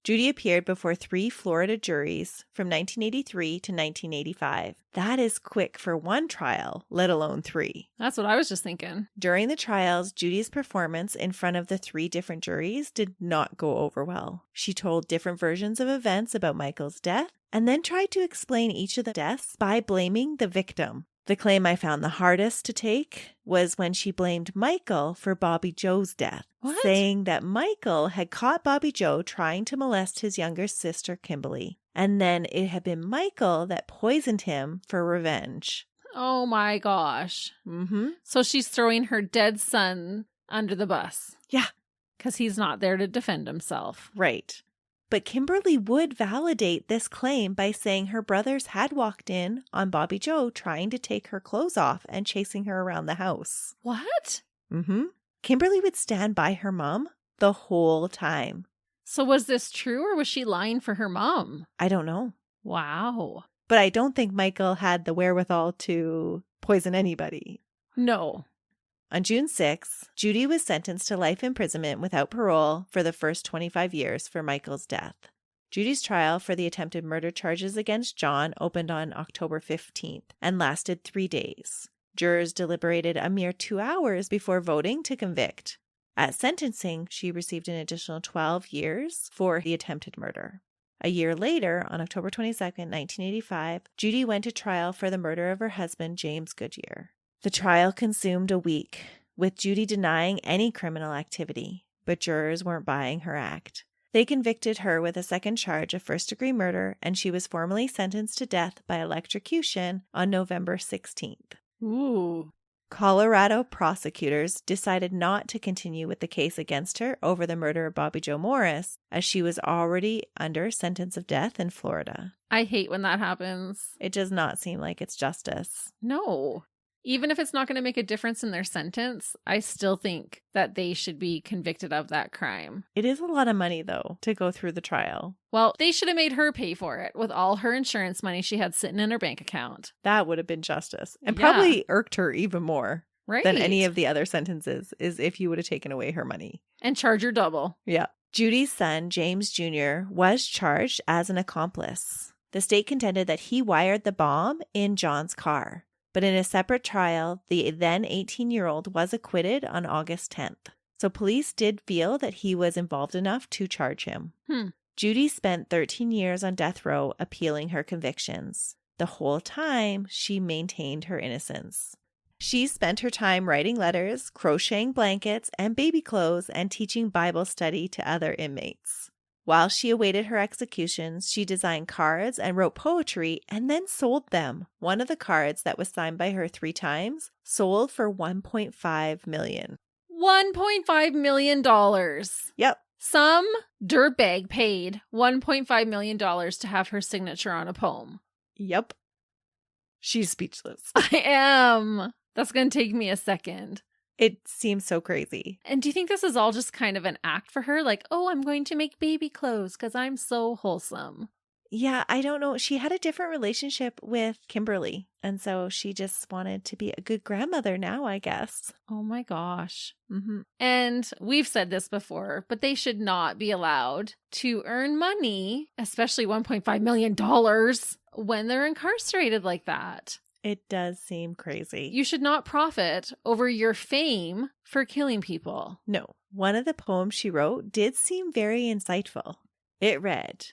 Judy appeared before 3 Florida juries from 1983 to 1985. That is quick for one trial, let alone 3. That's what I was just thinking. During the trials, Judy's performance in front of the 3 different juries did not go over well. She told different versions of events about Michael's death and then tried to explain each of the deaths by blaming the victim. The claim I found the hardest to take was when she blamed Michael for Bobby Joe's death, saying that Michael had caught Bobby Joe trying to molest his younger sister, Kimberly, and then it had been Michael that poisoned him for revenge. Oh my gosh. Mm-hmm. So she's throwing her dead son under the bus. Yeah. Because he's not there to defend himself. Right. But Kimberly would validate this claim by saying her brothers had walked in on Bobby Joe trying to take her clothes off and chasing her around the house. What? Mm-hmm. Kimberly would stand by her mom the whole time. So was this true or was she lying for her mom? I don't know. Wow. But I don't think Michael had the wherewithal to poison anybody. No. On June 6th, Judy was sentenced to life imprisonment without parole for the first 25 years for Michael's death. Judy's trial for the attempted murder charges against John opened on October 15th and lasted 3 days. Jurors deliberated a mere 2 hours before voting to convict. At sentencing, she received an additional 12 years for the attempted murder. A year later, on October 22nd, 1985, Judy went to trial for the murder of her husband, James Goodyear. The trial consumed a week, with Judy denying any criminal activity, but jurors weren't buying her act. They convicted her with a second charge of first-degree murder, and she was formally sentenced to death by electrocution on November 16th. Ooh. Colorado prosecutors decided not to continue with the case against her over the murder of Bobby Joe Morris, as she was already under sentence of death in Florida. I hate when that happens. It does not seem like it's justice. No. Even if it's not going to make a difference in their sentence, I still think that they should be convicted of that crime. It is a lot of money, though, to go through the trial. Well, they should have made her pay for it with all her insurance money she had sitting in her bank account. That would have been justice. And probably irked her even more than any of the other sentences is if you would have taken away her money. And charge her double. Yeah. Judy's son, James Jr., was charged as an accomplice. The state contended that he wired the bomb in John's car. But in a separate trial, the then 18-year-old was acquitted on August 10th. So police did feel that he was involved enough to charge him. Judy spent 13 years on death row appealing her convictions. The whole time, she maintained her innocence. She spent her time writing letters, crocheting blankets and baby clothes, and teaching Bible study to other inmates. While she awaited her executions, she designed cards and wrote poetry and then sold them. One of the cards that was signed by her 3 times sold for $1.5 million. $1.5 million. Yep. Some dirtbag paid $1.5 million to have her signature on a poem. Yep. She's speechless. I am. That's going to take me a second. It seems so crazy. And do you think this is all just kind of an act for her? Like, oh, I'm going to make baby clothes because I'm so wholesome. Yeah, I don't know. She had a different relationship with Kimberly. And so she just wanted to be a good grandmother now, I guess. Oh my gosh. Mm-hmm. And we've said this before, but they should not be allowed to earn money, especially $1.5 million, when they're incarcerated like that. It does seem crazy. You should not profit over your fame for killing people. No. One of the poems she wrote did seem very insightful. It read,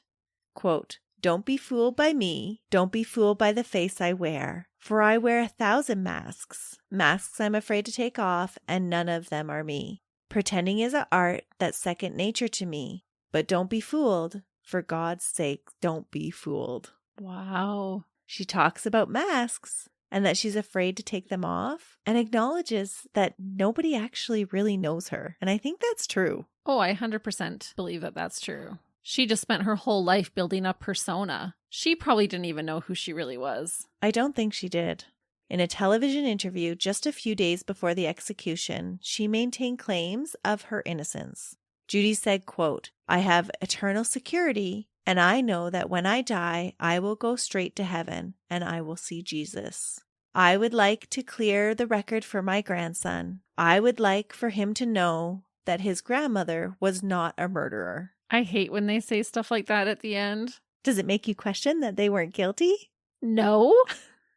quote, "Don't be fooled by me. Don't be fooled by the face I wear. For I wear 1,000 masks. Masks I'm afraid to take off, and none of them are me. Pretending is an art that's second nature to me. But don't be fooled. For God's sake, don't be fooled." Wow. She talks about masks and that she's afraid to take them off and acknowledges that nobody actually really knows her. And I think that's true. Oh, I 100% believe that that's true. She just spent her whole life building up persona. She probably didn't even know who she really was. I don't think she did. In a television interview just a few days before the execution, she maintained claims of her innocence. Judy said, quote, "I have eternal security, and I know that when I die, I will go straight to heaven, and I will see Jesus. I would like to clear the record for my grandson. I would like for him to know that his grandmother was not a murderer." I hate when they say stuff like that at the end. Does it make you question that they weren't guilty? No.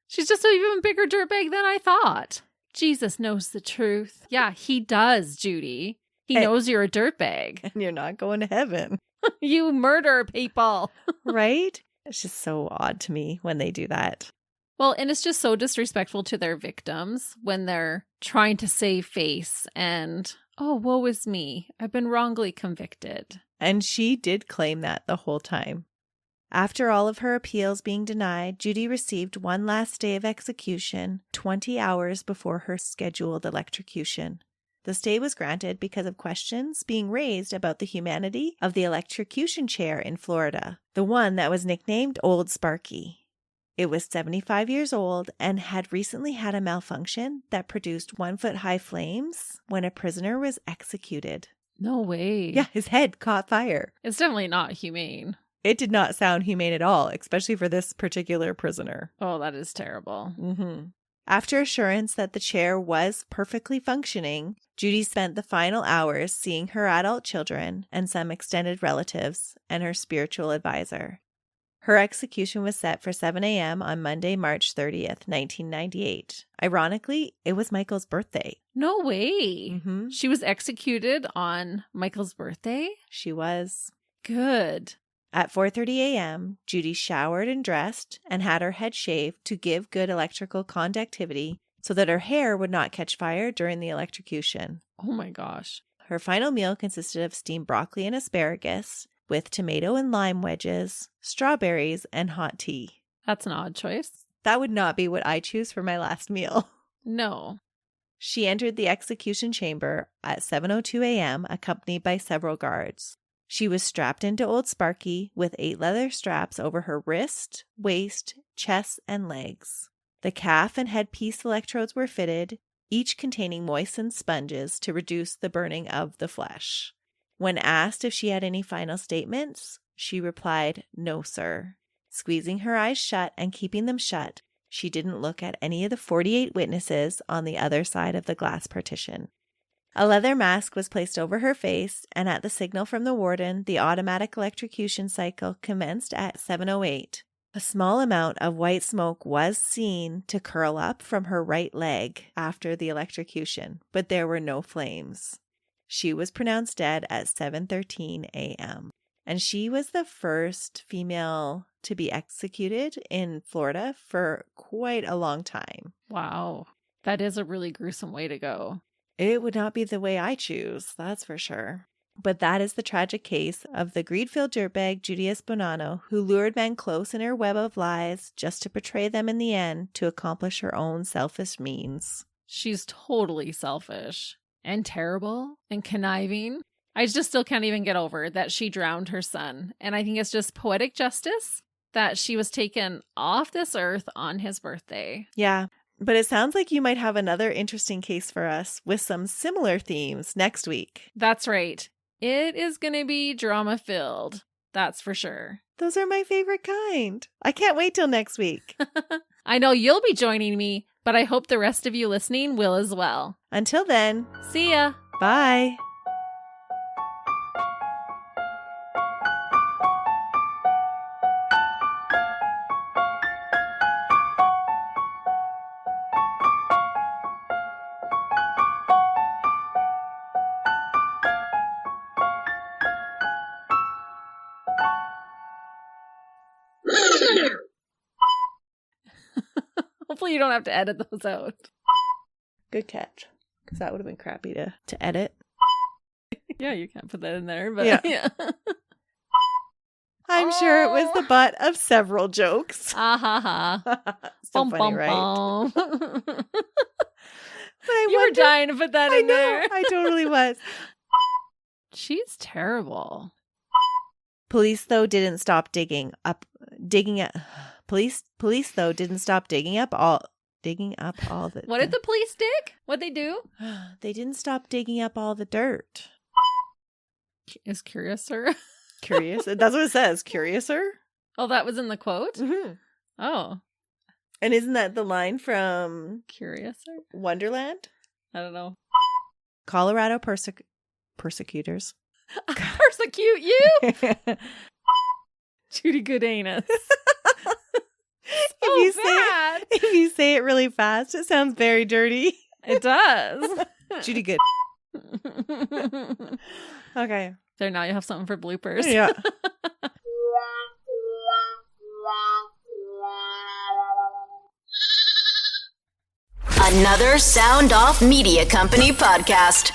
She's just an even bigger dirtbag than I thought. Jesus knows the truth. Yeah, he does, Judy. He knows you're a dirtbag. And you're not going to heaven. You murder people. Right? It's just so odd to me when they do that. Well, and it's just so disrespectful to their victims when they're trying to save face and, oh, woe is me. I've been wrongly convicted. And she did claim that the whole time. After all of her appeals being denied, Judy received one last day of execution 20 hours before her scheduled electrocution. The stay was granted because of questions being raised about the humanity of the electrocution chair in Florida, the one that was nicknamed Old Sparky. It was 75 years old and had recently had a malfunction that produced 1-foot-high flames when a prisoner was executed. No way. Yeah, his head caught fire. It's definitely not humane. It did not sound humane at all, especially for this particular prisoner. Oh, that is terrible. After assurance that the chair was perfectly functioning, Judy spent the final hours seeing her adult children and some extended relatives and her spiritual advisor. Her execution was set for 7 a.m. on Monday, March 30th, 1998. Ironically, it was Michael's birthday. No way. She was executed on Michael's birthday? She was. Good. At 4:30 a.m., Judy showered and dressed and had her head shaved to give good electrical conductivity so that her hair would not catch fire during the electrocution. Oh my gosh. Her final meal consisted of steamed broccoli and asparagus with tomato and lime wedges, strawberries, and hot tea. That's an odd choice. That would not be what I choose for my last meal. No. She entered the execution chamber at 7:02 a.m., accompanied by several guards. She was strapped into Old Sparky with 8 leather straps over her wrist, waist, chest, and legs. The calf and headpiece electrodes were fitted, each containing moistened sponges to reduce the burning of the flesh. When asked if she had any final statements, she replied, "No, sir." Squeezing her eyes shut and keeping them shut, she didn't look at any of the 48 witnesses on the other side of the glass partition. A leather mask was placed over her face, and at the signal from the warden, the automatic electrocution cycle commenced at 7:08. A small amount of white smoke was seen to curl up from her right leg after the electrocution, but there were no flames. She was pronounced dead at 7:13 a.m., and she was the first female to be executed in Florida for quite a long time. Wow. That is a really gruesome way to go. It would not be the way I choose, that's for sure. But that is the tragic case of the greed-filled dirtbag Judy Buenoano, who lured men close in her web of lies just to betray them in the end to accomplish her own selfish means. She's totally selfish and terrible and conniving. I just still can't even get over that she drowned her son. And I think it's just poetic justice that she was taken off this earth on his birthday. Yeah. But it sounds like you might have another interesting case for us with some similar themes next week. That's right. It is going to be drama-filled. That's for sure. Those are my favorite kind. I can't wait till next week. I know you'll be joining me, but I hope the rest of you listening will as well. Until then. See ya. Bye. Hopefully you don't have to edit those out. Good catch. Because that would have been crappy to edit. Yeah, you can't put that in there, but yeah. I'm sure it was the butt of several jokes. Ah ha ha. So funny, right? But you were dying to put that in there. I totally was. She's terrible. Police though didn't stop digging up Police though didn't stop digging up all the. What did the police dig? What'd they do? They didn't stop digging up all the dirt. Is Curiouser? Curious? That's what it says. Curiouser? Oh, that was in the quote? Mm-hmm. Oh. And isn't that the line from Curiouser? Wonderland? I don't know. Colorado persecutors. Persecute you? Judy Goodiness. If you say it really fast, it sounds very dirty. It does. Judy Good. Okay. There, now you have something for bloopers. Yeah. Another Sound Off Media Company podcast.